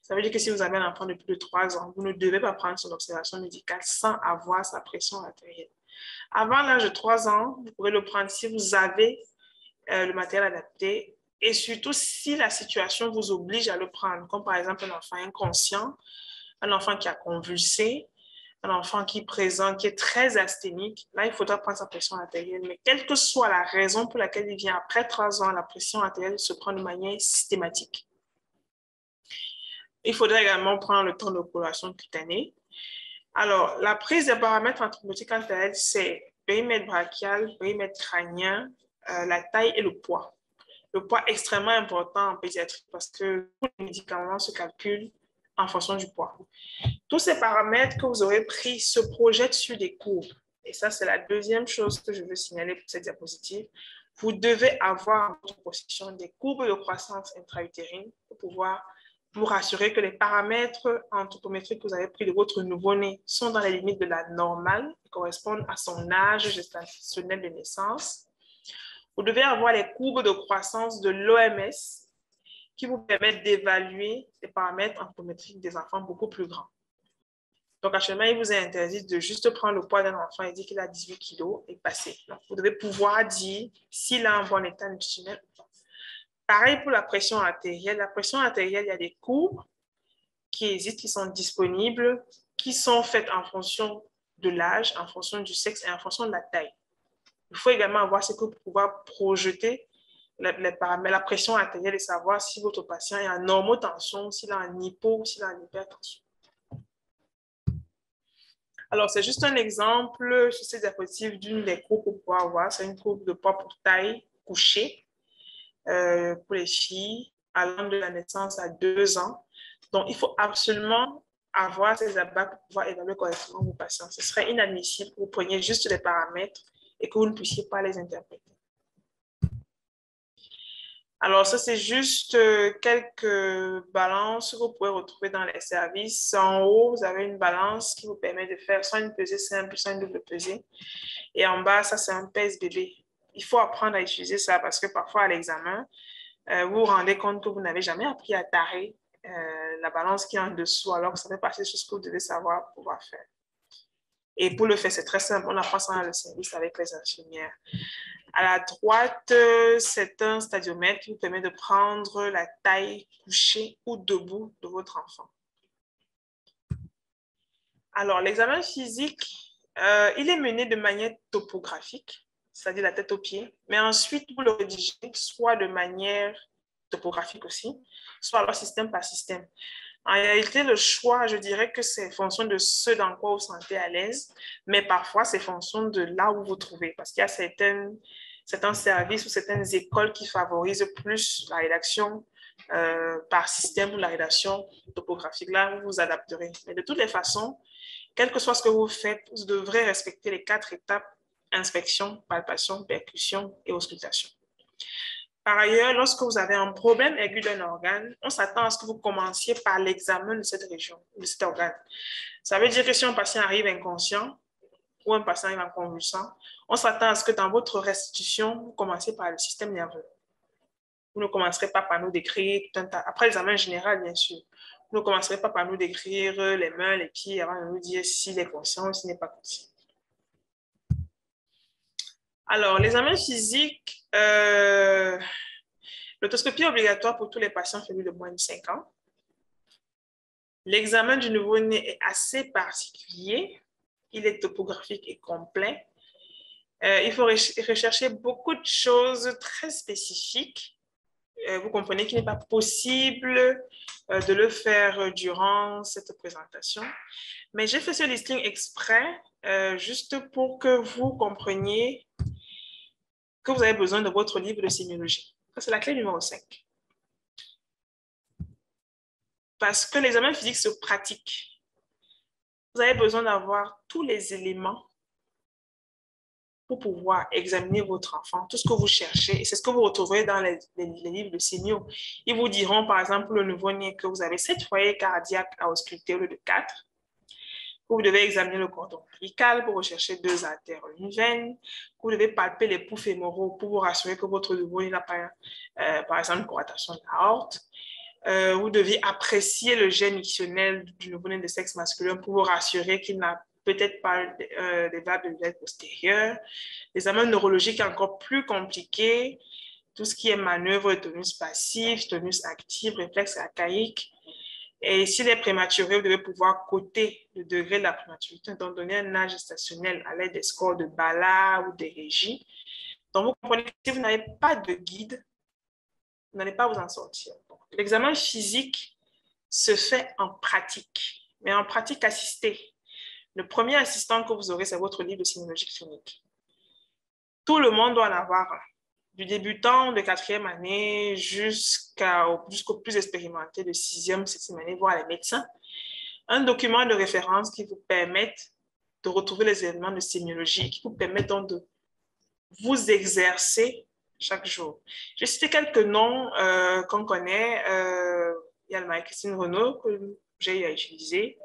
Ça veut dire que si vous avez un enfant de plus de 3 ans, vous ne devez pas prendre son observation médicale sans avoir sa pression artérielle. Avant l'âge de 3 ans, vous pouvez le prendre si vous avez le matériel adapté et surtout si la situation vous oblige à le prendre, comme par exemple un enfant inconscient, un enfant qui a convulsé, un enfant qui présente, qui est très asthénique. Là, il faudra prendre sa pression artérielle. Mais quelle que soit la raison pour laquelle il vient après 3 ans, la pression artérielle se prend de manière systématique. Il faudra également prendre le temps de coloration cutanée. Alors, la prise des paramètres anthropométriques quant à elle, c'est périmètre brachial, périmètre crânien, la taille et le poids. Le poids est extrêmement important en pédiatrie parce que tous les médicaments se calculent en fonction du poids. Tous ces paramètres que vous aurez pris se projettent sur des courbes. Et ça, c'est la deuxième chose que je veux signaler pour cette diapositive. Vous devez avoir en votre possession des courbes de croissance intra-utérine pour pouvoir vous rassurer que les paramètres anthropométriques que vous avez pris de votre nouveau-né sont dans les limites de la normale et correspondent à son âge gestationnel de naissance. Vous devez avoir les courbes de croissance de l'OMS qui vous permettent d'évaluer les paramètres anthropométriques des enfants beaucoup plus grands. Donc, actuellement, il vous est interdit de juste prendre le poids d'un enfant et dire qu'il a 18 kg et passer. Donc, vous devez pouvoir dire s'il a un bon état nutritionnel ou pas. Pareil pour la pression artérielle. La pression artérielle, il y a des courbes qui existent, qui sont disponibles, qui sont faites en fonction de l'âge, en fonction du sexe et en fonction de la taille. Il faut également avoir ce que pour pouvoir projeter la pression artérielle et savoir si votre patient est en normotension, s'il a un hypo ou s'il a une hypertension. Alors, c'est juste un exemple sur cette diapositive d'une des courbes pour pouvoir voir. C'est une courbe de poids pour taille couchée pour les filles allant de la naissance à 2 ans. Donc, il faut absolument avoir ces abats pour pouvoir évaluer correctement vos patients. Ce serait inadmissible que vous preniez juste les paramètres et que vous ne puissiez pas les interpréter. Alors, ça, c'est juste quelques balances que vous pouvez retrouver dans les services. En haut, vous avez une balance qui vous permet de faire soit une pesée simple, soit une double pesée. Et en bas, ça, c'est un pèse-bébé. Il faut apprendre à utiliser ça parce que parfois, à l'examen, vous vous rendez compte que vous n'avez jamais appris à tarer la balance qui est en dessous, alors que ça fait partie des choses que vous devez savoir pouvoir faire. Et pour le faire, c'est très simple. On apprend ça dans le service avec les infirmières. À la droite, c'est un stadiomètre qui vous permet de prendre la taille couchée ou debout de votre enfant. Alors, l'examen physique, il est mené de manière topographique, c'est-à-dire la tête aux pieds, mais ensuite, vous le rédigez soit de manière topographique aussi, soit alors système par système. En réalité, le choix, je dirais que c'est en fonction de ce dans quoi vous vous sentez à l'aise, mais parfois, c'est en fonction de là où vous vous trouvez, parce qu'il y a certains services ou certaines écoles qui favorisent plus la rédaction par système ou la rédaction topographique. Là, vous vous adapterez. Mais de toutes les façons, quel que soit ce que vous faites, vous devrez respecter les 4 étapes: inspection, palpation, percussion et auscultation. Par ailleurs, lorsque vous avez un problème aigu d'un organe, on s'attend à ce que vous commenciez par l'examen de cette région, de cet organe. Ça veut dire que si un patient arrive inconscient ou un patient arrive en convulsant, on s'attend à ce que dans votre restitution, vous commencez par le système nerveux. Vous ne commencerez pas par nous décrire tout un tas. Après l'examen général, bien sûr, vous ne commencerez pas par nous décrire les mains, les pieds, avant de nous dire s'il est conscient ou s'il n'est pas conscient. Alors, l'examen physique, l'autoscopie est obligatoire pour tous les patients faibles de moins de 5 ans. L'examen du nouveau-né est assez particulier. Il est topographique et complet. Il faut rechercher beaucoup de choses très spécifiques. Vous comprenez qu'il n'est pas possible de le faire durant cette présentation. Mais j'ai fait ce listing exprès juste pour que vous compreniez que vous avez besoin de votre livre de sémiologie. C'est la clé numéro 5. Parce que l'examen physique se pratique. Vous avez besoin d'avoir tous les éléments pour pouvoir examiner votre enfant, tout ce que vous cherchez, et c'est ce que vous retrouverez dans les livres de signaux. Ils vous diront, par exemple, pour le nouveau-né, que vous avez 7 foyers cardiaques à ausculter au lieu de 4. Vous devez examiner le cordon ombilical pour rechercher 2 artères, une veine. Vous devez palper les poufs fémoraux pour vous rassurer que votre nouveau-né n'a pas, par exemple, une coarctation de l'aorte. Vous devez apprécier le gène mictionnel du nouveau-né de sexe masculin pour vous rassurer qu'il n'a peut-être pas des valves de l'aile postérieure. L'examen neurologique est encore plus compliqué. Tout ce qui est manœuvre de tonus passif, tonus actif, réflexe archaïque. Et s'il est prématuré, vous devez pouvoir coter le degré de la prématurité, donc donner un âge gestationnel à l'aide des scores de Bala ou des régies. Donc, vous comprenez que si vous n'avez pas de guide, vous n'allez pas vous en sortir. L'examen physique se fait en pratique, mais en pratique assistée. Le premier assistant que vous aurez, c'est votre livre de sémiologie clinique. Tout le monde doit en avoir un. Du débutant de 4e année jusqu'au plus expérimenté de 6e, 7e année, voire les médecins. Un document de référence qui vous permette de retrouver les éléments de sémiologie, qui vous permettent donc de vous exercer chaque jour. Je vais citer quelques noms qu'on connaît. Il y a le Marie-Christine Renaud que j'ai eu à utiliser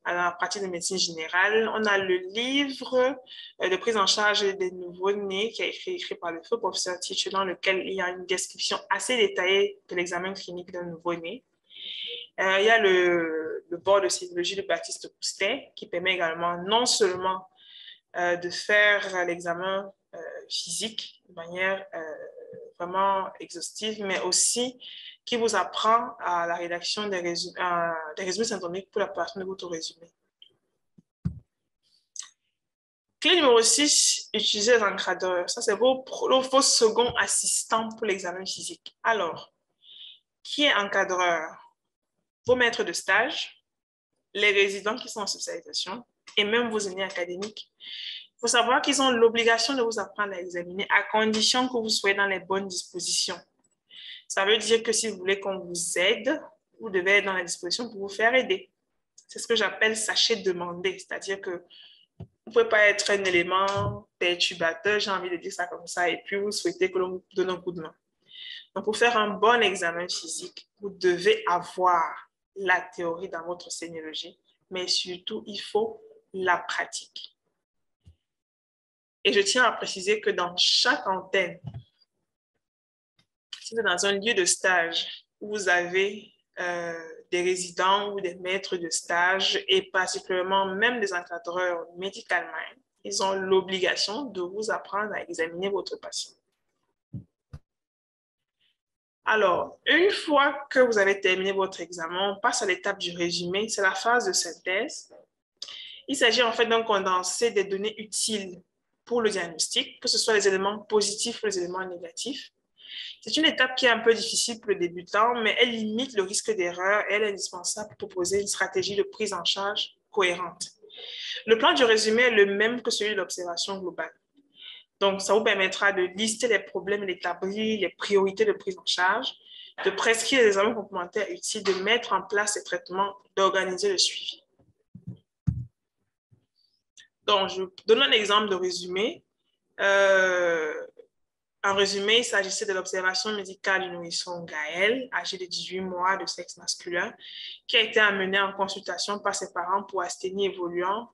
à la pratique de médecine générale. On a le livre de prise en charge des nouveau-nés qui a été écrit par le feu professeur Tiche, dans lequel il y a une description assez détaillée de l'examen clinique d'un nouveau-né. Il y a le bord de sémiologie de Baptiste Coustet qui permet également non seulement de faire l'examen physique de manière vraiment exhaustive, mais aussi qui vous apprend à la rédaction des résumés syndromiques pour la préparation de votre résumé. Clé numéro 6, utilisez les encadreurs. Ça, c'est vos seconds assistants pour l'examen physique. Alors, qui est encadreur? Vos maîtres de stage, les résidents qui sont en spécialisation et même vos aînés académiques. Il faut savoir qu'ils ont l'obligation de vous apprendre à examiner à condition que vous soyez dans les bonnes dispositions. Ça veut dire que si vous voulez qu'on vous aide, vous devez être dans la disposition pour vous faire aider. C'est ce que j'appelle sachez demander, c'est-à-dire que vous ne pouvez pas être un élément perturbateur, j'ai envie de dire ça comme ça, et puis vous souhaitez que l'on vous donne un coup de main. Donc, pour faire un bon examen physique, vous devez avoir la théorie dans votre sémiologie, mais surtout, il faut la pratique. Et je tiens à préciser que dans chaque antenne, si vous êtes dans un lieu de stage où vous avez des résidents ou des maîtres de stage et particulièrement même des encadreurs médicalement, ils ont l'obligation de vous apprendre à examiner votre patient. Alors, une fois que vous avez terminé votre examen, on passe à l'étape du résumé. C'est la phase de synthèse. Il s'agit en fait d'un condensé des données utiles pour le diagnostic, que ce soit les éléments positifs ou les éléments négatifs. C'est une étape qui est un peu difficile pour le débutant, mais elle limite le risque d'erreur et elle est indispensable pour proposer une stratégie de prise en charge cohérente. Le plan du résumé est le même que celui de l'observation globale. Donc, ça vous permettra de lister les problèmes, d'établir les priorités de prise en charge, de prescrire les examens complémentaires utiles, de mettre en place les traitements, d'organiser le suivi. Donc, je donne un exemple de résumé. En résumé, il s'agissait de l'observation médicale du nourrisson Gaël, âgé de 18 mois, de sexe masculin, qui a été amené en consultation par ses parents pour asthénie évoluant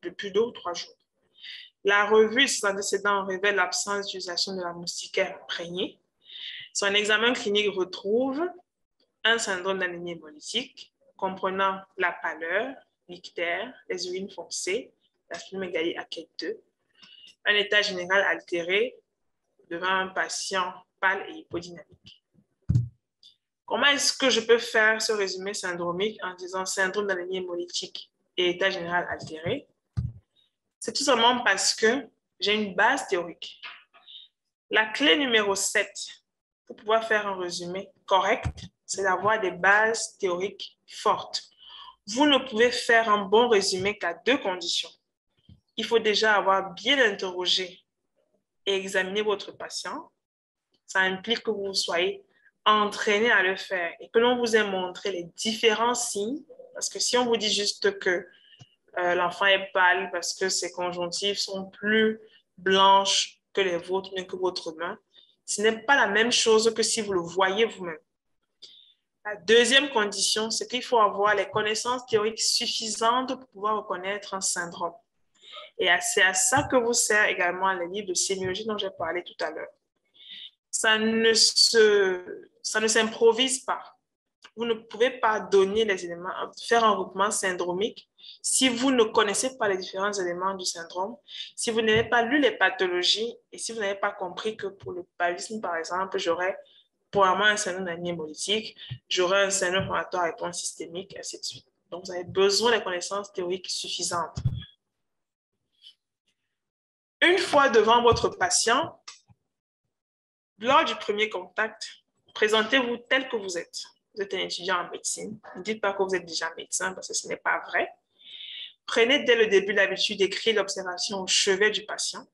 depuis 2 ou 3 jours. La revue de ses antécédents révèle l'absence d'utilisation de la moustiquaire imprégnée. Son examen clinique retrouve un syndrome d'anémie hémolytique comprenant la pâleur, l'ictère, les urines foncées, la splenomégalie AKET2, un état général altéré devant un patient pâle et hypodynamique. Comment est-ce que je peux faire ce résumé syndromique en disant syndrome d'anémie hémolytique et état général altéré? C'est tout simplement parce que j'ai une base théorique. La clé numéro 7 pour pouvoir faire un résumé correct, c'est d'avoir des bases théoriques fortes. Vous ne pouvez faire un bon résumé qu'à 2 conditions. Il faut déjà avoir bien interrogé et examiné votre patient. Ça implique que vous soyez entraîné à le faire et que l'on vous ait montré les différents signes. Parce que si on vous dit juste que l'enfant est pâle parce que ses conjonctifs sont plus blanches que les vôtres, bien que votre main. Ce n'est pas la même chose que si vous le voyez vous-même. La deuxième condition, c'est qu'il faut avoir les connaissances théoriques suffisantes pour pouvoir reconnaître un syndrome. Et c'est à ça que vous sert également les livres de sémiologie dont j'ai parlé tout à l'heure. Ça ne s'improvise pas. Vous ne pouvez pas donner les éléments, faire un regroupement syndromique si vous ne connaissez pas les différents éléments du syndrome, si vous n'avez pas lu les pathologies et si vous n'avez pas compris que pour le paludisme, par exemple, j'aurais probablement un syndrome d'anémie hémolytique, j'aurais un syndrome inflammatoire à réponse systémique, ainsi de suite. Donc, vous avez besoin de connaissances théoriques suffisantes. Une fois devant votre patient, lors du premier contact, présentez-vous tel que vous êtes. Vous êtes un étudiant en médecine. Ne dites pas que vous êtes déjà médecin parce que ce n'est pas vrai. Prenez dès le début l'habitude d'écrire l'observation au chevet du patient.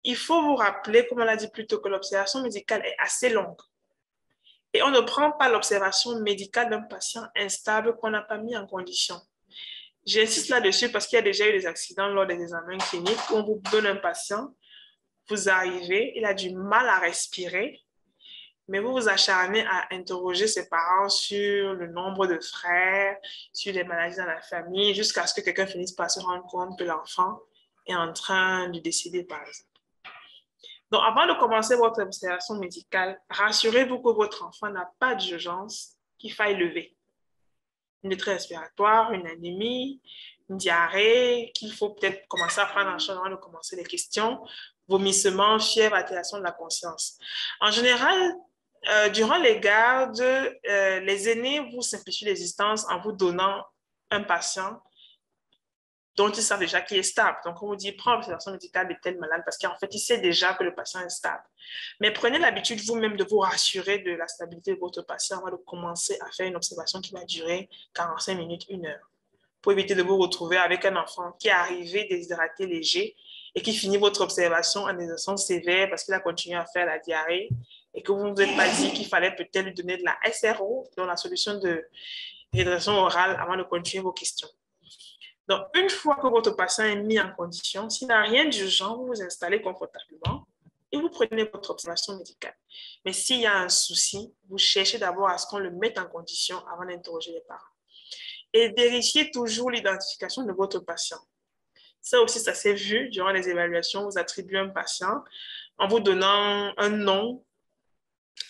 Il faut vous rappeler, comme on l'a dit plus tôt, que l'observation médicale est assez longue. Et on ne prend pas l'observation médicale d'un patient instable qu'on n'a pas mis en condition. J'insiste là-dessus parce qu'il y a déjà eu des accidents lors des examens cliniques où on vous donne un patient, vous arrivez, il a du mal à respirer, mais vous vous acharnez à interroger ses parents sur le nombre de frères, sur les maladies dans la famille, jusqu'à ce que quelqu'un finisse par se rendre compte que l'enfant est en train de décéder, par exemple. Donc, avant de commencer votre observation médicale, rassurez-vous que votre enfant n'a pas d'urgence qu'il faille lever. Une détresse respiratoire, une anémie, une diarrhée, qu'il faut peut-être commencer à prendre en charge avant de commencer les questions, vomissements, fièvre, altération de la conscience. En général, durant les gardes, les aînés vous simplifient l'existence en vous donnant un patient dont ils savent déjà qu'il est stable. Donc, on vous dit, prends l'observation médicale de tel malade parce qu'en fait, il sait déjà que le patient est stable. Mais prenez l'habitude vous-même de vous rassurer de la stabilité de votre patient avant de commencer à faire une observation qui va durer 45 minutes, 1 heure, pour éviter de vous retrouver avec un enfant qui est arrivé déshydraté léger et qui finit votre observation en déshydratation sévère parce qu'il a continué à faire la diarrhée et que vous ne vous êtes pas dit qu'il fallait peut-être lui donner de la SRO, donc la solution de réhydratation orale, avant de continuer vos questions. Donc, une fois que votre patient est mis en condition, s'il n'a rien d'urgent, vous vous installez confortablement et vous prenez votre observation médicale. Mais s'il y a un souci, vous cherchez d'abord à ce qu'on le mette en condition avant d'interroger les parents. Et vérifiez toujours l'identification de votre patient. Ça aussi, ça s'est vu durant les évaluations. Vous attribuez un patient en vous donnant un nom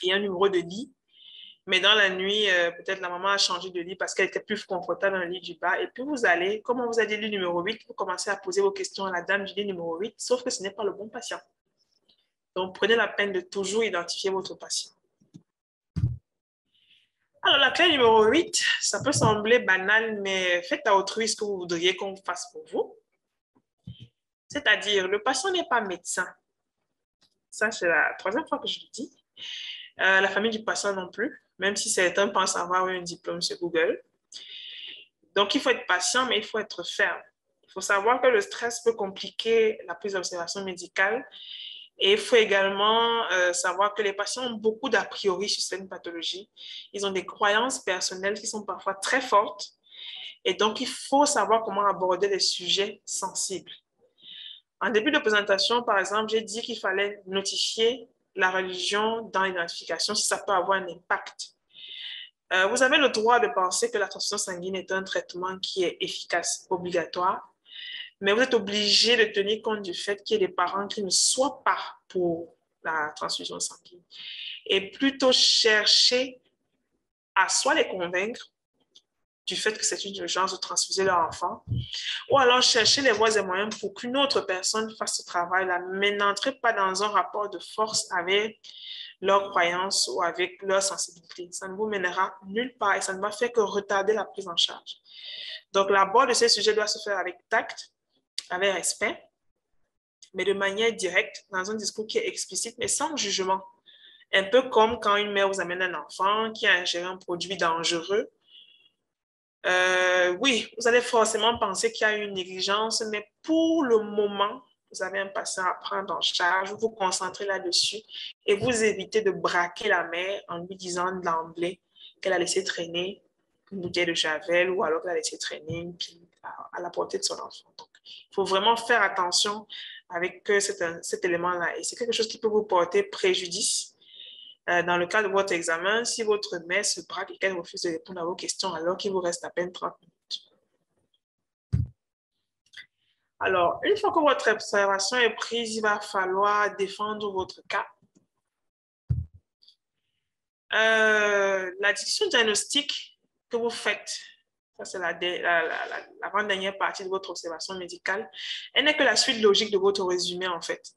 et un numéro de lit. Mais dans la nuit, peut-être la maman a changé de lit parce qu'elle était plus confortable dans le lit du bas. Et puis vous allez, comme on vous a dit lit numéro 8, vous commencez à poser vos questions à la dame du lit numéro 8, sauf que ce n'est pas le bon patient. Donc prenez la peine de toujours identifier votre patient. Alors la clé numéro 8, ça peut sembler banal, mais faites à autrui ce que vous voudriez qu'on fasse pour vous. C'est-à-dire, le patient n'est pas médecin. Ça, c'est la troisième fois que je le dis. La famille du patient non plus, même si certains pensent avoir eu un diplôme sur Google. Donc, il faut être patient, mais il faut être ferme. Il faut savoir que le stress peut compliquer la prise d'observation médicale. Et il faut également savoir que les patients ont beaucoup d'a priori sur certaines pathologies. Ils ont des croyances personnelles qui sont parfois très fortes. Et donc, il faut savoir comment aborder les sujets sensibles. En début de présentation, par exemple, j'ai dit qu'il fallait notifier la religion dans l'identification si ça peut avoir un impact. Vous avez le droit de penser que la transfusion sanguine est un traitement qui est efficace, obligatoire, mais vous êtes obligé de tenir compte du fait qu'il y ait des parents qui ne soient pas pour la transfusion sanguine et plutôt chercher à soit les convaincre du fait que c'est une urgence de transfuser leur enfant, ou alors chercher les voies et moyens pour qu'une autre personne fasse ce travail-là, mais n'entrez pas dans un rapport de force avec leurs croyances ou avec leur sensibilité. Ça ne vous mènera nulle part et ça ne va faire que retarder la prise en charge. Donc, l'abord de ces sujets doit se faire avec tact, avec respect, mais de manière directe, dans un discours qui est explicite, mais sans jugement. Un peu comme quand une mère vous amène un enfant qui a ingéré un produit dangereux. Oui, vous allez forcément penser qu'il y a une négligence, mais pour le moment, vous avez un patient à prendre en charge, vous vous concentrez là-dessus et vous évitez de braquer la mère en lui disant d'emblée qu'elle a laissé traîner une bouteille de Javel ou alors qu'elle a laissé traîner une pile à la portée de son enfant. Donc, il faut vraiment faire attention avec cet élément-là. Et c'est quelque chose qui peut vous porter préjudice dans le cas de votre examen si votre mère se braque et qu'elle refuse de répondre à vos questions alors qu'il vous reste à peine 30 minutes. Alors, une fois que votre observation est prise, il va falloir défendre votre cas. La discussion diagnostique que vous faites, ça c'est l'avant-dernière partie de votre observation médicale, elle n'est que la suite logique de votre résumé en fait.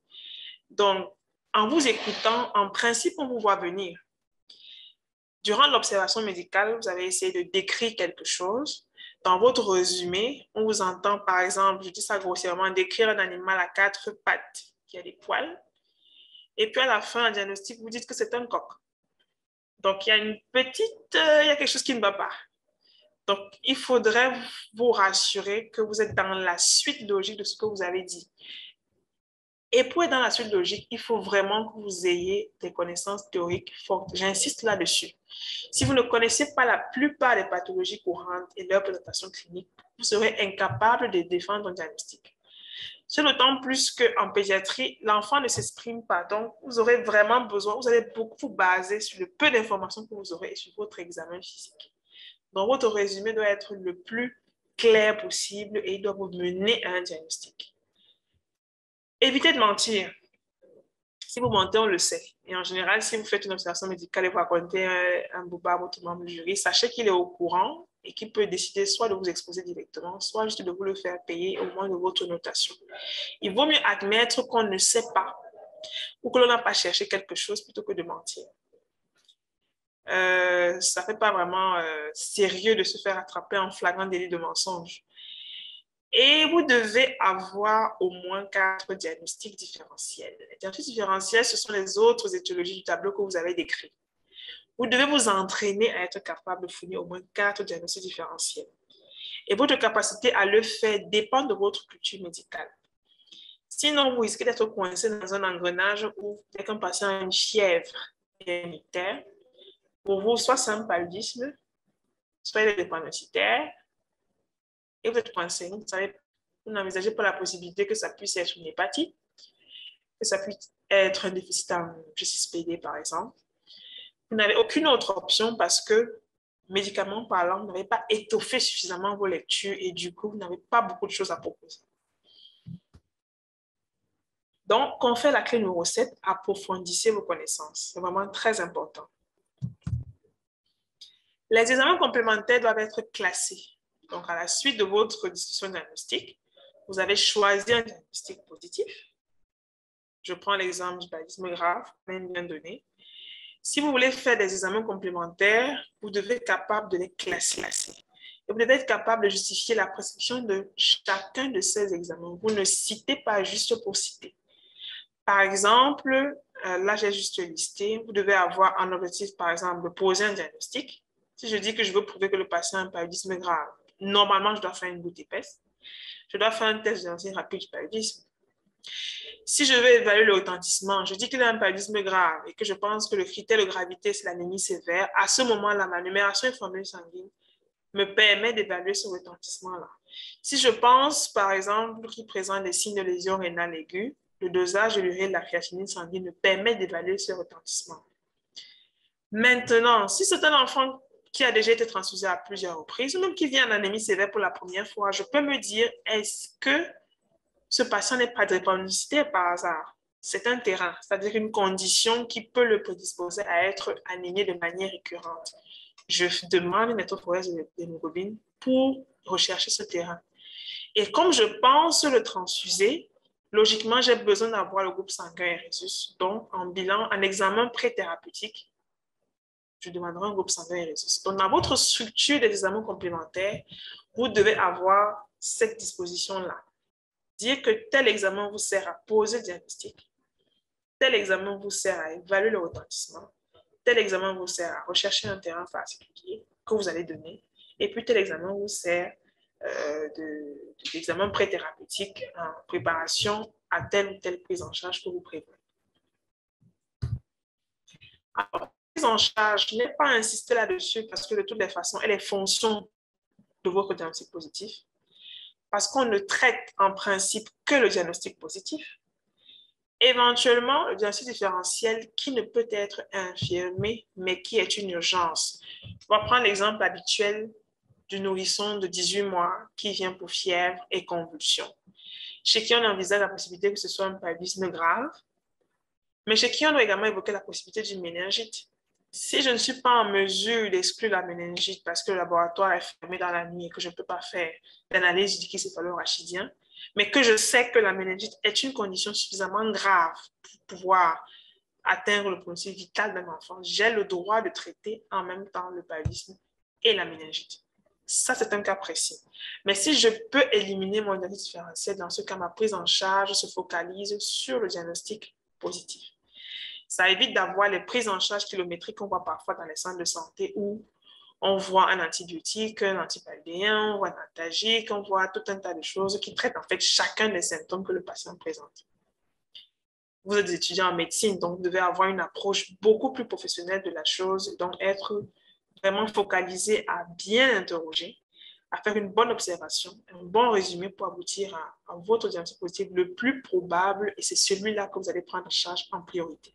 Donc, en vous écoutant, en principe, on vous voit venir. Durant l'observation médicale, vous avez essayé de décrire quelque chose. Dans votre résumé, on vous entend, par exemple, je dis ça grossièrement, décrire un animal à 4 pattes qui a des poils. Et puis à la fin, en diagnostic, vous dites que c'est un coq. Donc, il y a il y a quelque chose qui ne va pas. Donc, il faudrait vous rassurer que vous êtes dans la suite logique de ce que vous avez dit. Et pour être dans la suite logique, il faut vraiment que vous ayez des connaissances théoriques fortes. J'insiste là-dessus. Si vous ne connaissez pas la plupart des pathologies courantes et leur présentation clinique, vous serez incapable de défendre un diagnostic. C'est d'autant plus qu'en pédiatrie, l'enfant ne s'exprime pas. Donc, vous aurez vraiment besoin, vous allez beaucoup vous baser sur le peu d'informations que vous aurez et sur votre examen physique. Donc, votre résumé doit être le plus clair possible et il doit vous mener à un diagnostic. Évitez de mentir. Si vous mentez, on le sait. Et en général, si vous faites une observation médicale et vous racontez un boubard à votre membre du jury, sachez qu'il est au courant et qu'il peut décider soit de vous exposer directement, soit juste de vous le faire payer au moins de votre notation. Il vaut mieux admettre qu'on ne sait pas ou que l'on n'a pas cherché quelque chose plutôt que de mentir. Ça ne fait pas vraiment sérieux de se faire attraper en flagrant délit de mensonge. Et vous devez avoir au moins 4 diagnostics différentiels. Les diagnostics différentiels, ce sont les autres étiologies du tableau que vous avez décrit. Vous devez vous entraîner à être capable de fournir au moins 4 diagnostics différentiels. Et votre capacité à le faire dépend de votre culture médicale. Sinon, vous risquez d'être coincé dans un engrenage où, dès qu'un patient a une fièvre et un ictère, pour vous, soit c'est un paludisme, soit il est drépanocytaire, et vous êtes coincé. Vous n'envisagez pas la possibilité que ça puisse être une hépatite, que ça puisse être un déficit en G6PD, par exemple. Vous n'avez aucune autre option parce que, médicalement parlant, vous n'avez pas étoffé suffisamment vos lectures et du coup, vous n'avez pas beaucoup de choses à proposer. Donc, quand on fait la clé numéro 7, approfondissez vos connaissances. C'est vraiment très important. Les examens complémentaires doivent être classés. Donc, à la suite de votre discussion diagnostique, vous avez choisi un diagnostic positif. Je prends l'exemple du paludisme grave, même bien donné. Si vous voulez faire des examens complémentaires, vous devez être capable de les classer. Et vous devez être capable de justifier la prescription de chacun de ces examens. Vous ne citez pas juste pour citer. Par exemple, là, j'ai juste listé. Vous devez avoir un objectif, par exemple, de poser un diagnostic. Si je dis que je veux prouver que le patient a un paludisme grave, normalement, je dois faire une goutte épaisse. Je dois faire un test de diagnostic rapide du paludisme. Si je veux évaluer le retentissement, je dis qu'il a un paludisme grave et que je pense que le critère de gravité, c'est l'anémie sévère. À ce moment-là, ma numération et formule sanguine me permet d'évaluer ce retentissement-là. Si je pense, par exemple, qu'il présente des signes de lésion rénale aiguë, le dosage de l'urée de la créatinine sanguine me permet d'évaluer ce retentissement. Maintenant, si c'est un enfant qui a déjà été transfusé à plusieurs reprises, ou même qui vient en anémie sévère pour la première fois, je peux me dire, est-ce que ce patient n'est pas drépanocytaire par hasard? C'est un terrain, c'est-à-dire une condition qui peut le prédisposer à être anémié de manière récurrente. Je demande une électrophorèse d'hémoglobine pour rechercher ce terrain. Et comme je pense le transfuser, logiquement, j'ai besoin d'avoir le groupe sanguin Rhésus. Donc, en bilan, en examen pré-thérapeutique, je demanderai un groupe sanguin Rhésus. Donc, dans votre structure des examens complémentaires, vous devez avoir cette disposition-là. Dire que tel examen vous sert à poser le diagnostic, tel examen vous sert à évaluer le retentissement, tel examen vous sert à rechercher un terrain particulier que vous allez donner, et puis tel examen vous sert d'examen pré-thérapeutique en préparation à telle ou telle prise en charge que vous prévoyez. Alors, la prise en charge, je n'ai pas insisté là-dessus parce que de toutes les façons, elle est fonction de votre diagnostic positif, parce qu'on ne traite en principe que le diagnostic positif. Éventuellement, le diagnostic différentiel qui ne peut être infirmé, mais qui est une urgence. On va prendre l'exemple habituel du nourrisson de 18 mois qui vient pour fièvre et convulsions. Chez qui on envisage la possibilité que ce soit un paludisme grave, mais chez qui on doit également évoquer la possibilité d'une méningite. Si je ne suis pas en mesure d'exclure la méningite parce que le laboratoire est fermé dans la nuit et que je ne peux pas faire d'analyse du liquide céphalorachidien, mais que je sais que la méningite est une condition suffisamment grave pour pouvoir atteindre le pronostic vital d'un enfant, j'ai le droit de traiter en même temps le paludisme et la méningite. Ça, c'est un cas précis. Mais si je peux éliminer mon diagnostic différentiel, dans ce cas, ma prise en charge se focalise sur le diagnostic positif. Ça évite d'avoir les prises en charge kilométriques qu'on voit parfois dans les centres de santé où on voit un antibiotique, un antipaludéen, on voit un antalgique, on voit tout un tas de choses qui traitent en fait chacun des symptômes que le patient présente. Vous êtes étudiant en médecine, donc vous devez avoir une approche beaucoup plus professionnelle de la chose, donc être vraiment focalisé à bien interroger, à faire une bonne observation, un bon résumé pour aboutir à votre diagnostic positif le plus probable, et c'est celui-là que vous allez prendre en charge en priorité.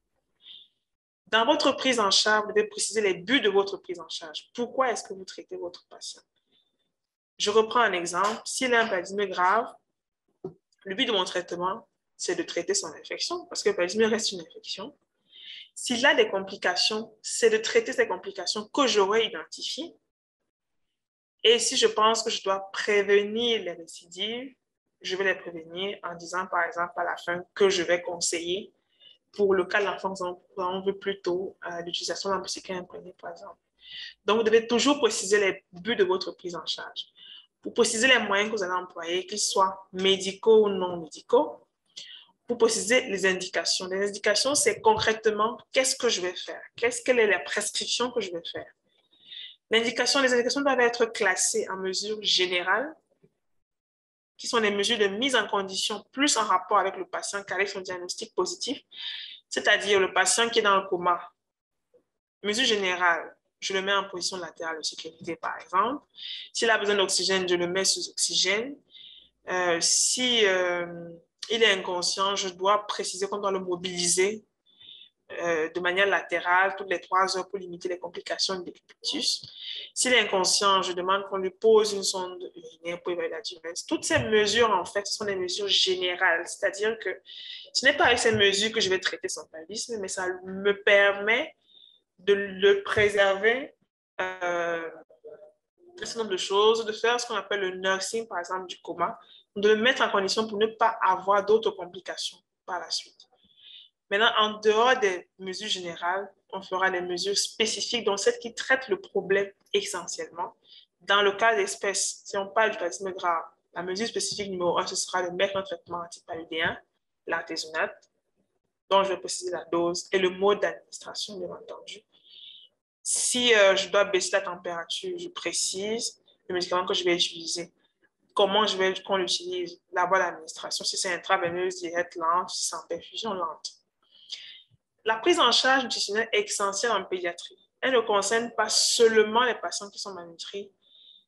Dans votre prise en charge, vous devez préciser les buts de votre prise en charge. Pourquoi est-ce que vous traitez votre patient? Je reprends un exemple. S'il a un paludisme grave, le but de mon traitement, c'est de traiter son infection, parce que le paludisme reste une infection. S'il a des complications, c'est de traiter ces complications que j'aurais identifiées. Et si je pense que je dois prévenir les récidives, je vais les prévenir en disant, par exemple, à la fin, que je vais conseiller pour le cas de l'enfant, on veut plutôt l'utilisation d'antibiotiques imprégnés, par exemple. Donc, vous devez toujours préciser les buts de votre prise en charge. Pour préciser les moyens que vous allez employer, qu'ils soient médicaux ou non médicaux, pour préciser les indications. Les indications, c'est concrètement qu'est-ce que je vais faire, quelle est la prescription que je vais faire. Les indications doivent être classées en mesures générales, qui sont des mesures de mise en condition plus en rapport avec le patient qu'avec son diagnostic positif, c'est-à-dire le patient qui est dans le coma. Mesure générale, je le mets en position latérale de sécurité, par exemple. S'il a besoin d'oxygène, je le mets sous oxygène. Si il est inconscient, je dois préciser qu'on doit le mobiliser de manière latérale toutes les 3 heures pour limiter les complications du décubitus. S'il est inconscient, je demande qu'on lui pose une sonde urinaire pour évaluer la diurèse. Toutes ces mesures, en fait, sont des mesures générales, c'est-à-dire que ce n'est pas avec ces mesures que je vais traiter son paludisme, mais ça me permet de le préserver un certain nombre de choses, de faire ce qu'on appelle le nursing, par exemple, du coma, de le mettre en condition pour ne pas avoir d'autres complications par la suite. Maintenant, en dehors des mesures générales, on fera des mesures spécifiques, dont celles qui traitent le problème essentiellement. Dans le cas d'espèce, si on parle du paludisme grave, la mesure spécifique numéro 1, ce sera de mettre un traitement antipaludéen, l'artésunate, dont je vais préciser la dose et le mode d'administration, bien entendu. Si je dois baisser la température, je précise le médicament que je vais utiliser. Comment je vais qu'on l'utilise, la voie d'administration, si c'est intraveineuse directe lente, si c'est en perfusion lente. La prise en charge nutritionnelle est essentielle en pédiatrie. Elle ne concerne pas seulement les patients qui sont malnutris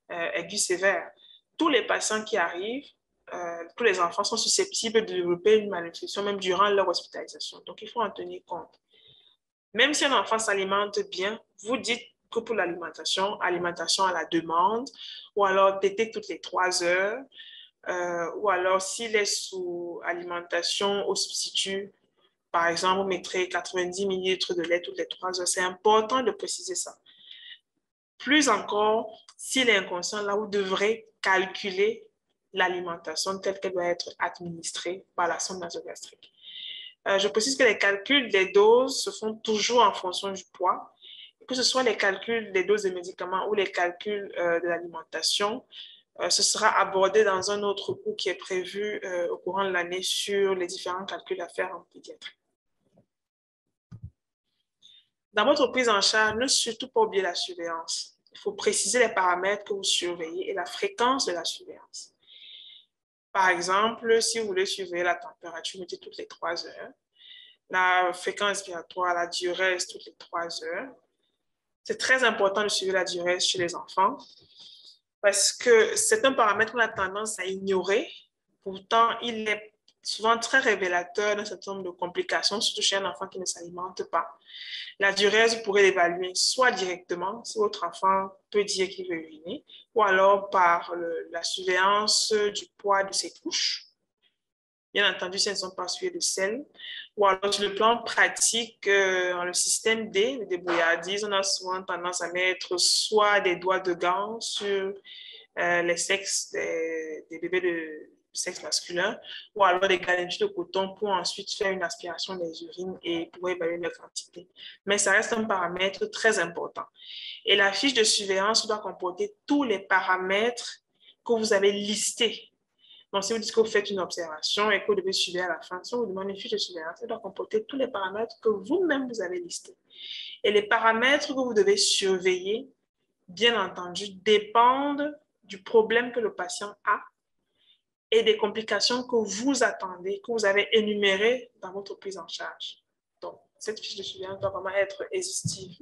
aigus sévères. Tous les patients qui arrivent, tous les enfants sont susceptibles de développer une malnutrition même durant leur hospitalisation. Donc, il faut en tenir compte. Même si un enfant s'alimente bien, vous dites que pour l'alimentation, alimentation à la demande, ou alors tétée toutes les 3 heures, ou alors s'il est sous alimentation au substitut, par exemple, vous mettrez 90 ml de lait toutes les 3 heures. C'est important de préciser ça. Plus encore, s'il est inconscient, là, vous devrez calculer l'alimentation telle qu'elle doit être administrée par la sonde nasogastrique. Je précise que les calculs des doses se font toujours en fonction du poids. Que ce soit les calculs des doses de médicaments ou les calculs de l'alimentation, ce sera abordé dans un autre cours qui est prévu au courant de l'année sur les différents calculs à faire en pédiatrie. Dans votre prise en charge, ne surtout pas oublier la surveillance. Il faut préciser les paramètres que vous surveillez et la fréquence de la surveillance. Par exemple, si vous voulez surveiller la température, mettez toutes les 3 heures. La fréquence respiratoire, la diurèse toutes les 3 heures. C'est très important de suivre la diurèse chez les enfants parce que c'est un paramètre qu'on a tendance à ignorer. Pourtant, il est souvent très révélateur d'un certain nombre de complications, surtout chez un enfant qui ne s'alimente pas. La diurèse, vous pourrez l'évaluer soit directement, si votre enfant peut dire qu'il veut uriner, ou alors par la surveillance du poids de ses couches. Bien entendu, si elles ne sont pas suivies de sel. Ou alors, sur le plan pratique, le système D, le débrouillardise, on a souvent tendance à mettre soit des doigts de gants sur les sexes des bébés de sexe masculin, ou alors des garnitures de coton pour ensuite faire une aspiration des urines et pour évaluer leur quantité. Mais ça reste un paramètre très important. Et la fiche de surveillance doit comporter tous les paramètres que vous avez listés. Donc, si vous dites que vous faites une observation et que vous devez suivre à la fin, si on vous demande une fiche de surveillance, elle doit comporter tous les paramètres que vous-même vous avez listés. Et les paramètres que vous devez surveiller, bien entendu, dépendent du problème que le patient a et des complications que vous attendez, que vous avez énumérées dans votre prise en charge. Donc, cette fiche de surveillance doit vraiment être exhaustive.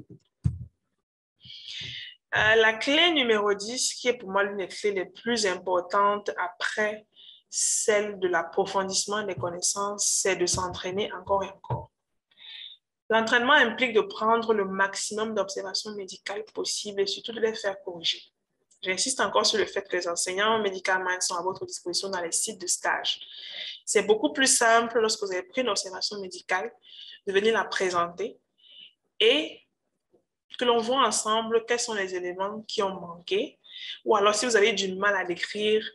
La clé numéro 10, qui est pour moi l'une des clés les plus importantes après celle de l'approfondissement des connaissances, c'est de s'entraîner encore et encore. L'entraînement implique de prendre le maximum d'observations médicales possibles et surtout de les faire corriger. J'insiste encore sur le fait que les enseignants médicaments sont à votre disposition dans les sites de stage. C'est beaucoup plus simple lorsque vous avez pris une observation médicale de venir la présenter et que l'on voit ensemble quels sont les éléments qui ont manqué, ou alors si vous avez du mal à décrire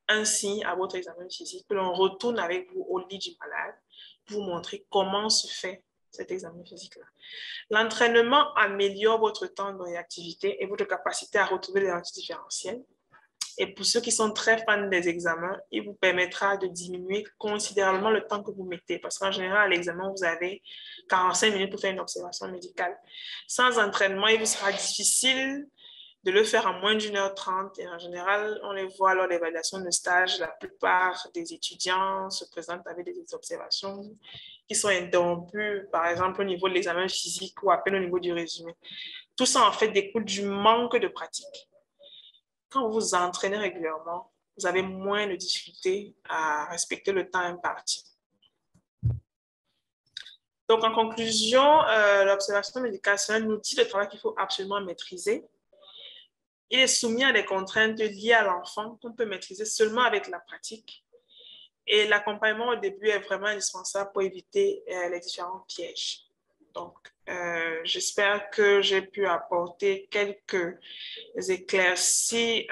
un signe à votre examen physique, que l'on retourne avec vous au lit du malade pour vous montrer comment se fait cet examen physique-là. L'entraînement améliore votre temps de réactivité et votre capacité à retrouver les entités différentielles. Et pour ceux qui sont très fans des examens, il vous permettra de diminuer considérablement le temps que vous mettez. Parce qu'en général, à l'examen, vous avez 45 minutes pour faire une observation médicale. Sans entraînement, il vous sera difficile de le faire en moins d'1h30. Et en général, on les voit lors d'évaluation de stage, la plupart des étudiants se présentent avec des observations qui sont interrompues, par exemple au niveau de l'examen physique ou à peine au niveau du résumé. Tout ça, en fait, découle du manque de pratique. Quand vous vous entraînez régulièrement, vous avez moins de difficultés à respecter le temps imparti. Donc, en conclusion, l'observation médicale, c'est un outil de travail qu'il faut absolument maîtriser. Il est soumis à des contraintes liées à l'enfant qu'on peut maîtriser seulement avec la pratique. Et l'accompagnement au début est vraiment indispensable pour éviter les différents pièges. Donc, j'espère que j'ai pu apporter quelques éclaircies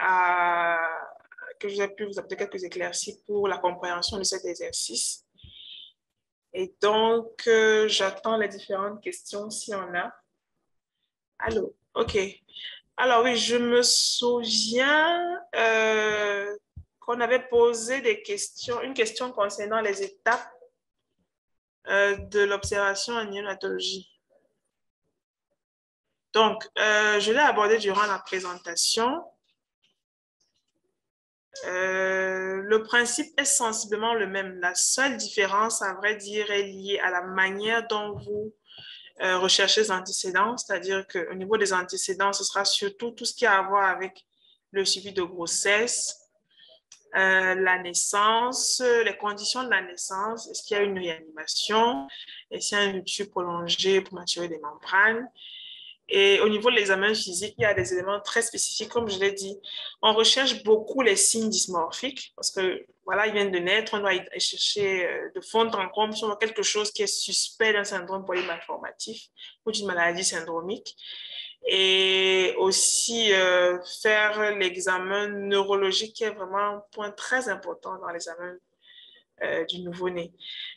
que j'ai pu vous apporter quelques éclaircies pour la compréhension de cet exercice. Et donc, j'attends les différentes questions s'il y en a. Allô? OK. Alors oui, je me souviens qu'on avait posé une question concernant les étapes de l'observation en néonatologie. Donc, je l'ai abordé durant la présentation. Le principe est sensiblement le même. La seule différence, à vrai dire, est liée à la manière dont vous recherchez les antécédents, c'est-à-dire qu'au niveau des antécédents, ce sera surtout tout ce qui a à voir avec le suivi de grossesse, la naissance, les conditions de la naissance, est-ce qu'il y a une réanimation, est-ce qu'il y a un rupture prolongée pour maturer des membranes. Et au niveau de l'examen physique, il y a des éléments très spécifiques, comme je l'ai dit. On recherche beaucoup les signes dysmorphiques parce que, voilà, ils viennent de naître, on doit chercher de fond en comble sur quelque chose qui est suspect d'un syndrome polymalformatif ou d'une maladie syndromique. Et aussi faire l'examen neurologique qui est vraiment un point très important dans l'examen du nouveau-né.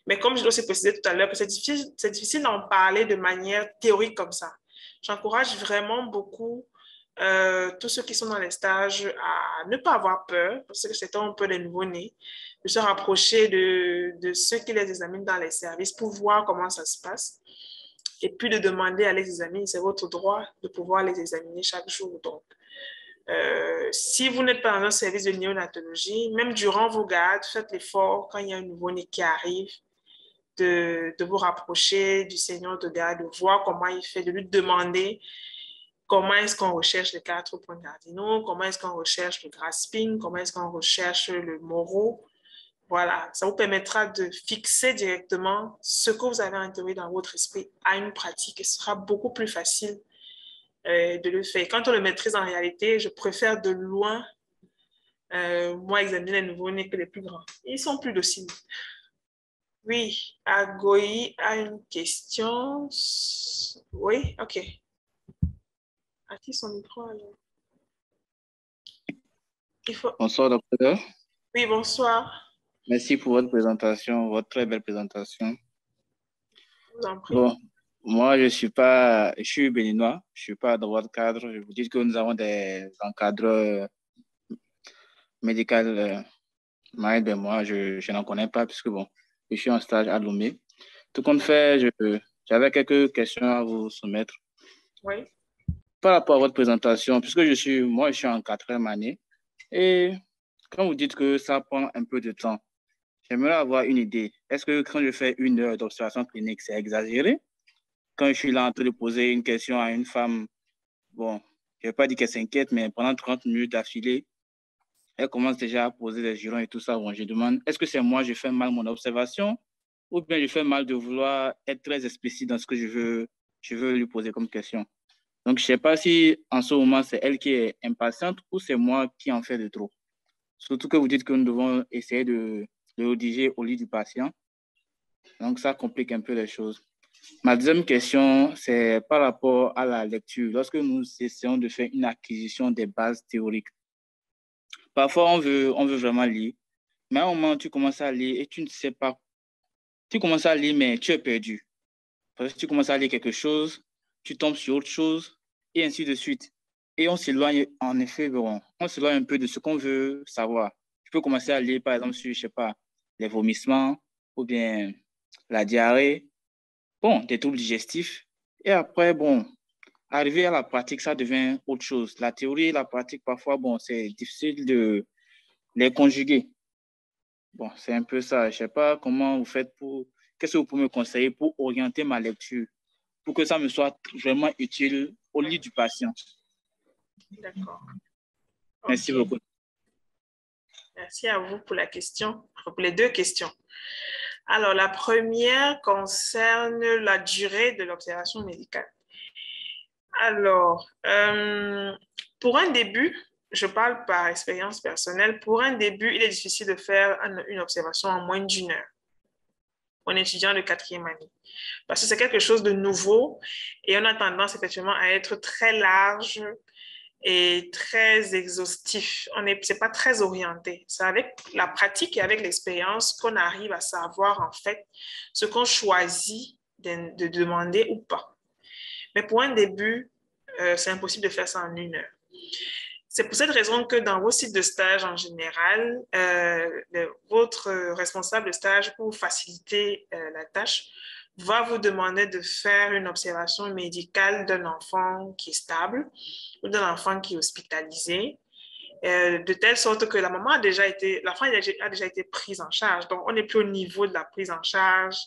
Mais comme je l'ai aussi précisé tout à l'heure, c'est difficile d'en parler de manière théorique comme ça. J'encourage vraiment beaucoup tous ceux qui sont dans les stages à ne pas avoir peur, parce que c'est un peu les nouveaux-nés, de se rapprocher de ceux qui les examinent dans les services pour voir comment ça se passe. Et puis de demander à les examiner, c'est votre droit de pouvoir les examiner chaque jour. Donc, si vous n'êtes pas dans un service de néonatologie, même durant vos gardes, faites l'effort quand il y a un nouveau-né qui arrive, de vous rapprocher du seigneur de garde, de voir comment il fait, de lui demander comment est-ce qu'on recherche les 4 points cardinaux, comment est-ce qu'on recherche le grasping, comment est-ce qu'on recherche le moro. Voilà, ça vous permettra de fixer directement ce que vous avez en théorie dans votre esprit à une pratique et ce sera beaucoup plus facile de le faire. Quand on le maîtrise en réalité, je préfère de loin, moi, examiner les nouveaux-nés que les plus grands. Ils sont plus dociles. Oui, Agoï a une question. Oui, ok. À qui son micro alors? Il faut... Bonsoir, docteur. Oui, bonsoir. Merci pour votre présentation, votre très belle présentation. Je vous en prie. Bon, moi, je suis béninois, je ne suis pas dans votre cadre. Je vous dis que nous avons des encadreurs médicaux. Mais moi, je n'en connais pas puisque, bon, je suis en stage à Lomé. Tout compte fait, j'avais quelques questions à vous soumettre. Oui. Par rapport à votre présentation, puisque je suis en quatrième année, et quand vous dites que ça prend un peu de temps, j'aimerais avoir une idée. Est-ce que quand je fais 1 heure d'observation clinique, c'est exagéré? Quand je suis là en train de poser une question à une femme, bon, je ne vais pas dire qu'elle s'inquiète, mais pendant 30 minutes d'affilée, elle commence déjà à poser des jurons et tout ça. Bon, je demande, est-ce que c'est moi, je fais mal mon observation ou bien je fais mal de vouloir être très explicite dans ce que je veux lui poser comme question. Donc, je ne sais pas si en ce moment, c'est elle qui est impatiente ou c'est moi qui en fais de trop. Surtout que vous dites que nous devons essayer de rédiger au lit du patient. Donc, ça complique un peu les choses. Ma deuxième question, c'est par rapport à la lecture. Lorsque nous essayons de faire une acquisition des bases théoriques, parfois on veut vraiment lire, mais à un moment, tu commences à lire et tu ne sais pas. Tu commences à lire, mais tu es perdu. Parce que tu commences à lire quelque chose, tu tombes sur autre chose, et ainsi de suite. Et on s'éloigne, en effet, bon, on s'éloigne un peu de ce qu'on veut savoir. Tu peux commencer à lire, par exemple, sur, je sais pas, les vomissements, ou bien la diarrhée, bon, des troubles digestifs. Et après, bon, arriver à la pratique, ça devient autre chose. La théorie et la pratique, parfois, bon, c'est difficile de les conjuguer. Bon, c'est un peu ça. Je sais pas comment vous faites pour... Qu'est-ce que vous pouvez me conseiller pour orienter ma lecture, pour que ça me soit vraiment utile au lit du patient? D'accord. Merci OK. beaucoup. Merci à vous pour la question, pour les deux questions. Alors, la première concerne la durée de l'observation médicale. Alors, pour un début, je parle par expérience personnelle, pour un début, il est difficile de faire une observation en moins d'1 heure pour un étudiant de quatrième année. Parce que c'est quelque chose de nouveau et on a tendance effectivement à être très large et très exhaustif. C'est pas très orienté. C'est avec la pratique et avec l'expérience qu'on arrive à savoir en fait ce qu'on choisit de demander ou pas. Mais pour un début, c'est impossible de faire ça en 1 heure. C'est pour cette raison que dans vos sites de stage en général, votre responsable de stage, pour faciliter la tâche, va vous demander de faire une observation médicale d'un enfant qui est stable ou d'un enfant qui est hospitalisé, de telle sorte que la maman a déjà été, l'enfant a déjà été prise en charge. Donc, on n'est plus au niveau de la prise en charge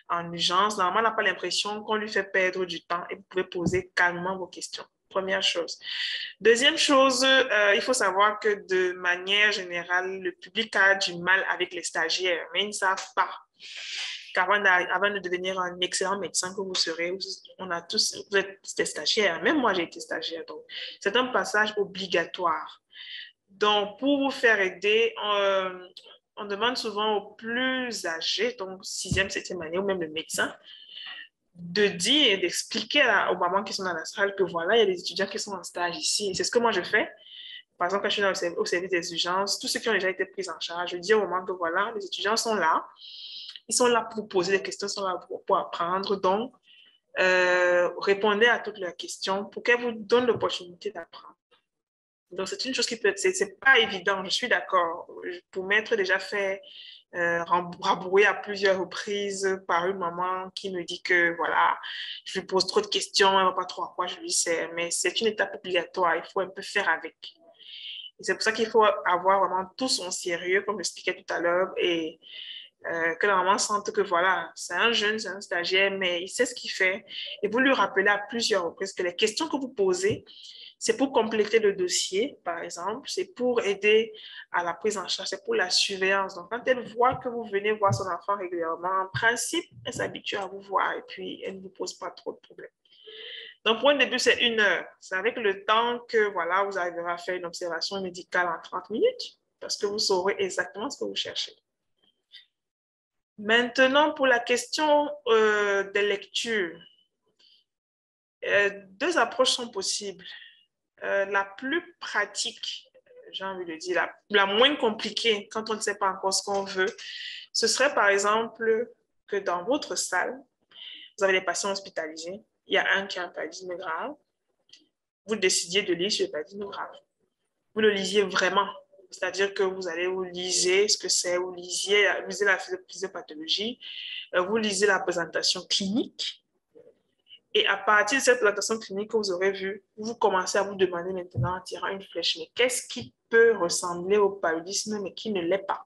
en urgence. La maman n'a pas l'impression qu'on lui fait perdre du temps et vous pouvez poser calmement vos questions. Première chose. Deuxième chose, il faut savoir que de manière générale, le public a du mal avec les stagiaires, mais ils ne savent pas qu'avant de devenir un excellent médecin que vous serez, on a tous, vous êtes des stagiaires, même moi j'ai été stagiaire, donc c'est un passage obligatoire. Donc, pour vous faire aider, on demande souvent aux plus âgés, donc sixième, septième année, ou même le médecin, de dire, d'expliquer aux mamans qui sont dans la salle que voilà, il y a des étudiants qui sont en stage ici. Et c'est ce que moi je fais. Par exemple, quand je suis au service des urgences, tous ceux qui ont déjà été pris en charge, je dis au moment que voilà, les étudiants sont là. Ils sont là pour poser des questions, ils sont là pour apprendre. Donc, répondez à toutes leurs questions pour qu'elles vous donnent l'opportunité d'apprendre. Donc, c'est une chose qui peut... C'est pas évident, je suis d'accord. Pour m'être déjà fait rabrouer à plusieurs reprises par une maman qui me dit que, voilà, je lui pose trop de questions, elle ne va pas trop à quoi je lui sers. Mais c'est une étape obligatoire, il faut un peu faire avec. Et c'est pour ça qu'il faut avoir vraiment tout son sérieux, comme j'expliquais tout à l'heure, et que la maman sente que, voilà, c'est un jeune, c'est un stagiaire, mais il sait ce qu'il fait. Et vous lui rappelez à plusieurs reprises que les questions que vous posez, c'est pour compléter le dossier, par exemple, c'est pour aider à la prise en charge, c'est pour la surveillance. Donc, quand elle voit que vous venez voir son enfant régulièrement, en principe, elle s'habitue à vous voir et puis elle ne vous pose pas trop de problèmes. Donc, pour un début, c'est 1 heure. C'est avec le temps que, voilà, vous arriverez à faire une observation médicale en 30 minutes parce que vous saurez exactement ce que vous cherchez. Maintenant, pour la question des lectures, 2 approches sont possibles. La plus pratique, j'ai envie de dire, la moins compliquée quand on ne sait pas encore ce qu'on veut, ce serait par exemple que dans votre salle, vous avez des patients hospitalisés, il y a un qui a un paludisme grave, vous décidiez de lire sur le paludisme grave. Vous le lisiez vraiment, c'est-à-dire que vous allez vous lisez ce que c'est, vous lisez la physiopathologie, vous lisez la présentation clinique, et à partir de cette présentation clinique que vous aurez vue, vous commencez à vous demander maintenant en tirant une flèche, mais qu'est-ce qui peut ressembler au paludisme mais qui ne l'est pas?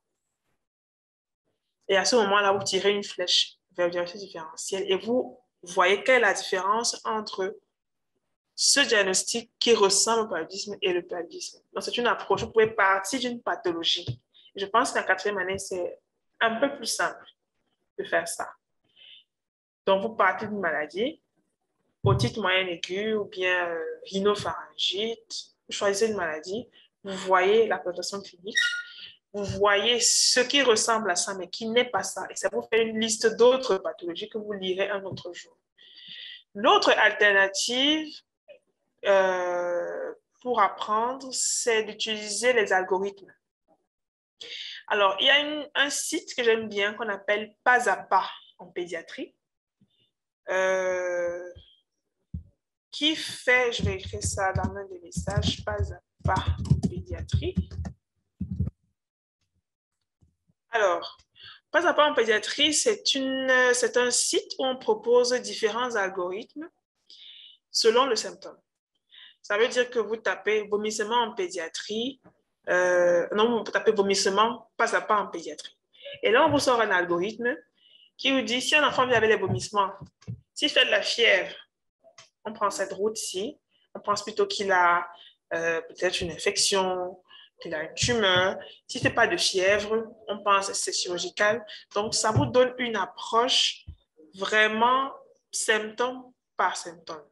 Et à ce moment-là, vous tirez une flèche vers le diagnostic différentiel et vous voyez quelle est la différence entre ce diagnostic qui ressemble au paludisme et le paludisme. Donc, c'est une approche, vous pouvez partir d'une pathologie. Je pense qu'en 4e année, c'est un peu plus simple de faire ça. Donc, vous partez d'une maladie, otite moyenne aiguë ou bien rhinopharyngite, vous choisissez une maladie, vous voyez la présentation clinique, vous voyez ce qui ressemble à ça, mais qui n'est pas ça. Et ça vous fait une liste d'autres pathologies que vous lirez un autre jour. L'autre alternative pour apprendre, c'est d'utiliser les algorithmes. Alors, il y a un site que j'aime bien qu'on appelle Pas à Pas en pédiatrie. Qui fait, je vais écrire ça dans l'un des messages, Pas à Pas en pédiatrie. Alors, Pas à Pas en pédiatrie, c'est un site où on propose différents algorithmes selon le symptôme. Ça veut dire que vous tapez vomissement en pédiatrie, non, vous tapez vomissement Pas à Pas en pédiatrie. Et là, on vous sort un algorithme qui vous dit si un enfant vient avec les vomissements, s'il fait de la fièvre, on prend cette route-ci, on pense plutôt qu'il a peut-être une infection, qu'il a une tumeur. S'il ne fait pas de fièvre, on pense que c'est chirurgical. Donc, ça vous donne une approche vraiment symptôme par symptôme.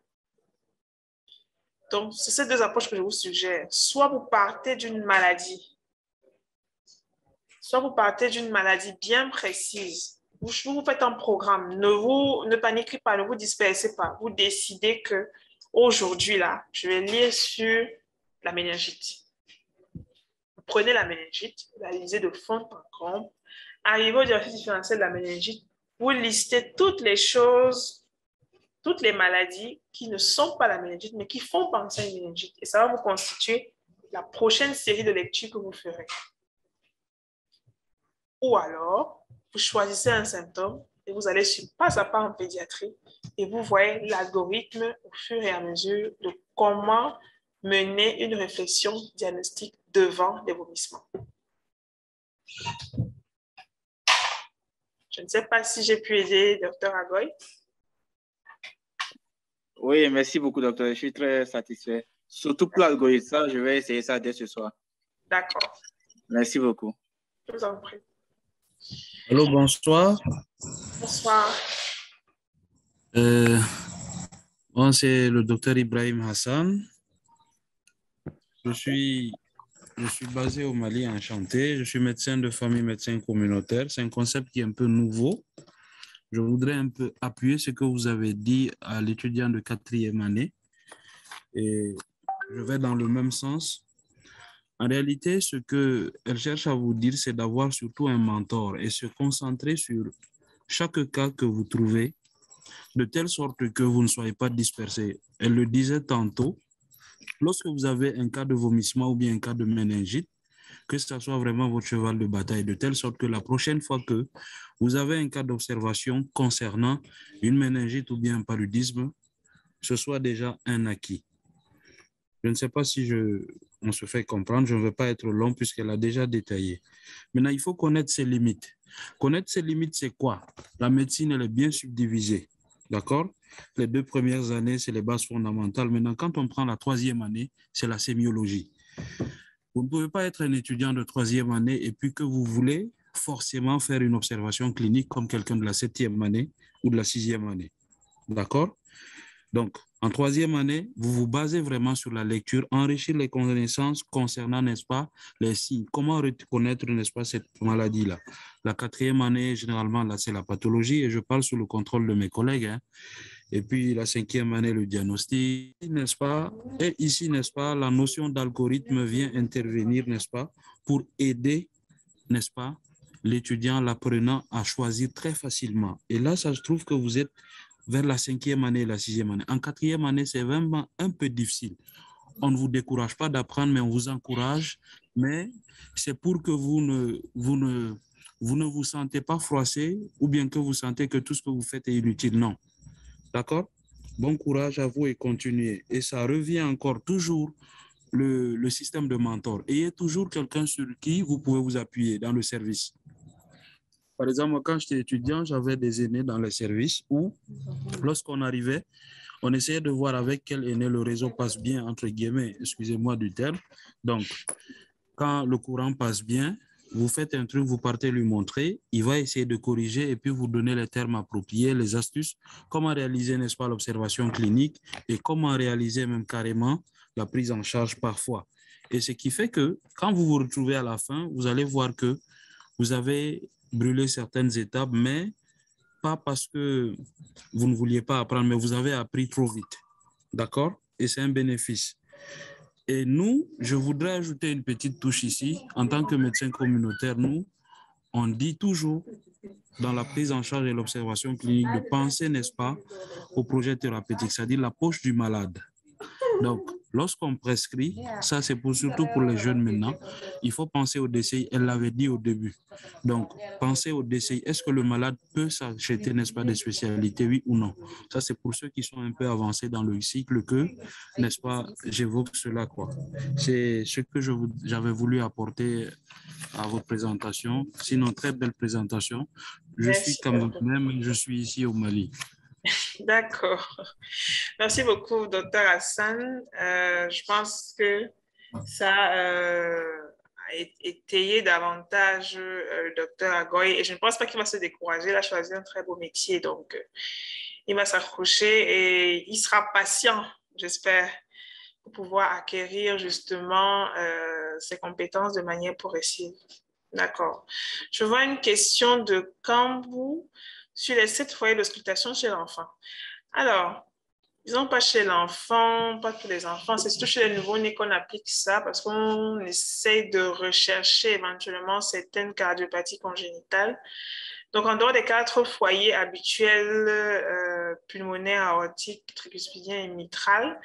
Donc, c'est ces 2 approches que je vous suggère. Soit vous partez d'une maladie, soit vous partez d'une maladie bien précise. Vous faites un programme. Ne paniquez pas, ne vous dispersez pas. Vous décidez que aujourd'hui, là, je vais lire sur la méningite. Vous prenez la méningite, vous la lisez de fond en comble. Arrivez au diagnostic différentiel de la méningite, vous listez toutes les choses, toutes les maladies qui ne sont pas la méningite, mais qui font penser à une méningite. Et ça va vous constituer la prochaine série de lectures que vous ferez. Ou alors, vous choisissez un symptôme et vous allez sur Pas à Pas en pédiatrie et vous voyez l'algorithme au fur et à mesure de comment mener une réflexion diagnostique devant les vomissements. Je ne sais pas si j'ai pu aider Dr. Agoy. Oui, merci beaucoup, docteur. Je suis très satisfait. Surtout pour l'algorithme, ça, je vais essayer ça dès ce soir. D'accord. Merci beaucoup. Je vous en prie. Allô, bonsoir. Bonsoir. Moi, c'est le docteur Ibrahim Hassan. Je suis basé au Mali, enchanté. Je suis médecin de famille, médecin communautaire. C'est un concept qui est un peu nouveau. Je voudrais un peu appuyer ce que vous avez dit à l'étudiant de 4e année. Et je vais dans le même sens. En réalité, ce qu'elle cherche à vous dire, c'est d'avoir surtout un mentor et se concentrer sur chaque cas que vous trouvez, de telle sorte que vous ne soyez pas dispersés. Elle le disait tantôt, lorsque vous avez un cas de vomissement ou bien un cas de méningite, que ce soit vraiment votre cheval de bataille, de telle sorte que la prochaine fois que vous avez un cas d'observation concernant une méningite ou bien un paludisme, ce soit déjà un acquis. Je ne sais pas si on se fait comprendre, je ne veux pas être long puisqu'elle a déjà détaillé. Maintenant, il faut connaître ses limites. Connaître ses limites, c'est quoi? La médecine, elle est bien subdivisée, d'accord? Les 2 premières années, c'est les bases fondamentales. Maintenant, quand on prend la 3e année, c'est la sémiologie. Vous ne pouvez pas être un étudiant de 3e année et puis que vous voulez forcément faire une observation clinique comme quelqu'un de la 7e année ou de la 6e année. D'accord? Donc, en 3e année, vous vous basez vraiment sur la lecture, enrichir les connaissances concernant, n'est-ce pas, les signes. Comment reconnaître, n'est-ce pas, cette maladie-là? La 4e année, généralement, là, c'est la pathologie et je parle sous le contrôle de mes collègues. Hein. Et puis, la 5e année, le diagnostic, n'est-ce pas? Et ici, n'est-ce pas, la notion d'algorithme vient intervenir, n'est-ce pas, pour aider, n'est-ce pas, l'étudiant, l'apprenant à choisir très facilement. Et là, ça, je trouve que vous êtes vers la 5e année et la 6e année. En 4e année, c'est vraiment un peu difficile. On ne vous décourage pas d'apprendre, mais on vous encourage. Mais c'est pour que vous ne vous sentez pas froissé ou bien que vous sentez que tout ce que vous faites est inutile. Non. D'accord? Bon courage à vous et continuez. Et ça revient encore toujours le système de mentor. Ayez toujours quelqu'un sur qui vous pouvez vous appuyer dans le service. Par exemple, quand j'étais étudiant, j'avais des aînés dans les services où, lorsqu'on arrivait, on essayait de voir avec quel aîné le réseau passe bien, entre guillemets, excusez-moi du terme. Donc, quand le courant passe bien, vous faites un truc, vous partez lui montrer, il va essayer de corriger et puis vous donner les termes appropriés, les astuces, comment réaliser, n'est-ce pas, l'observation clinique et comment réaliser même carrément la prise en charge parfois. Et ce qui fait que quand vous vous retrouvez à la fin, vous allez voir que vous avez brûlé certaines étapes, mais pas parce que vous ne vouliez pas apprendre, mais vous avez appris trop vite. D'accord? Et c'est un bénéfice. Et nous, je voudrais ajouter une petite touche ici. En tant que médecin communautaire, nous, on dit toujours dans la prise en charge et l'observation clinique de penser, n'est-ce pas, au projet thérapeutique, c'est-à-dire la poche du malade. Donc, lorsqu'on prescrit, ça c'est surtout pour les jeunes maintenant, il faut penser au DCI, elle l'avait dit au début. Donc, penser au DCI, est-ce que le malade peut s'acheter, n'est-ce pas, des spécialités, oui ou non? Ça c'est pour ceux qui sont un peu avancés dans le cycle que, n'est-ce pas, j'évoque cela, quoi. C'est ce que j'avais voulu apporter à votre présentation. Sinon, très belle présentation. Je suis camerounais, mais je suis ici au Mali. D'accord. Merci beaucoup, docteur Hassan. Je pense que ça a étayé davantage le docteur Agoy et je ne pense pas qu'il va se décourager. Il a choisi un très beau métier, donc il va s'accrocher et il sera patient, j'espère, pour pouvoir acquérir justement ses compétences de manière progressive. D'accord. Je vois une question de Kambou sur les 7 foyers d'auscultation chez l'enfant. Alors, disons pas chez l'enfant, pas tous les enfants, c'est surtout chez les nouveaux-nés qu'on applique ça parce qu'on essaye de rechercher éventuellement certaines cardiopathies congénitales. Donc, en dehors des 4 foyers habituels, pulmonaires, aortiques, tricuspidien et mitral,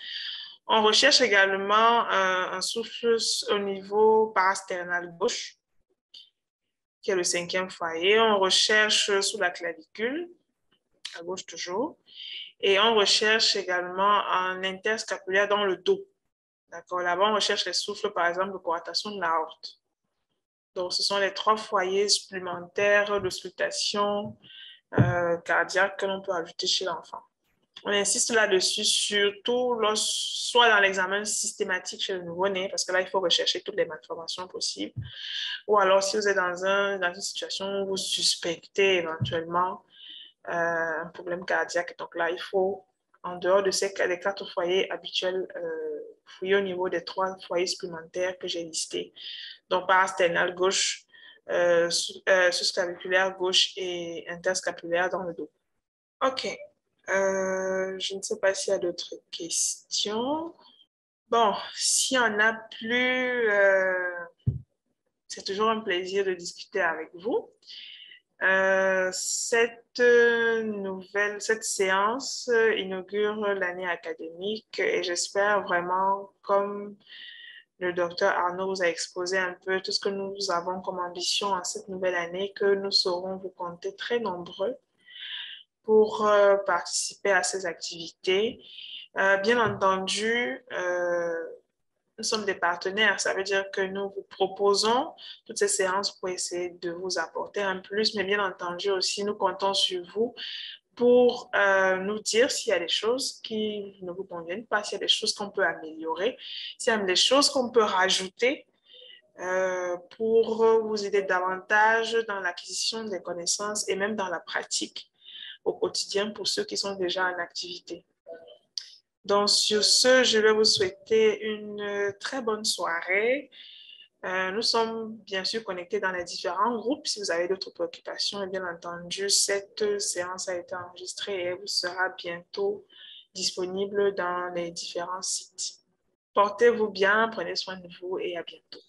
on recherche également un souffle au niveau parasternal gauche, qui est le 5e foyer. On recherche sous la clavicule, à gauche toujours. Et on recherche également un interscapulaire dans le dos. D'accord. Là-bas, on recherche les souffles, par exemple, de coartation de l'aorte. Donc, ce sont les 3 foyers supplémentaires d'auscultation cardiaque que l'on peut ajouter chez l'enfant. On insiste là-dessus, surtout soit dans l'examen systématique chez le nouveau-né, parce que là, il faut rechercher toutes les malformations possibles, ou alors si vous êtes dans une situation où vous suspectez éventuellement un problème cardiaque. Donc là, il faut, en dehors de des 4 foyers habituels, fouiller au niveau des 3 foyers supplémentaires que j'ai listés. Donc, parasternal gauche, susclaviculaire gauche et interscapulaire dans le dos. OK. Je ne sais pas s'il y a d'autres questions. Bon, s'il n'y en a plus, c'est toujours un plaisir de discuter avec vous. Cette séance inaugure l'année académique et j'espère vraiment, comme le docteur Arnaud vous a exposé un peu tout ce que nous avons comme ambition en cette nouvelle année, que nous saurons vous compter très nombreux pour participer à ces activités. Bien entendu, nous sommes des partenaires, ça veut dire que nous vous proposons toutes ces séances pour essayer de vous apporter un plus, mais bien entendu aussi, nous comptons sur vous pour nous dire s'il y a des choses qui ne vous conviennent pas, s'il y a des choses qu'on peut améliorer, s'il y a des choses qu'on peut rajouter pour vous aider davantage dans l'acquisition des connaissances et même dans la pratique au quotidien pour ceux qui sont déjà en activité. Donc, sur ce, je vais vous souhaiter une très bonne soirée. Nous sommes bien sûr connectés dans les différents groupes. Si vous avez d'autres préoccupations, et bien entendu, cette séance a été enregistrée et elle vous sera bientôt disponible dans les différents sites. Portez-vous bien, prenez soin de vous et à bientôt.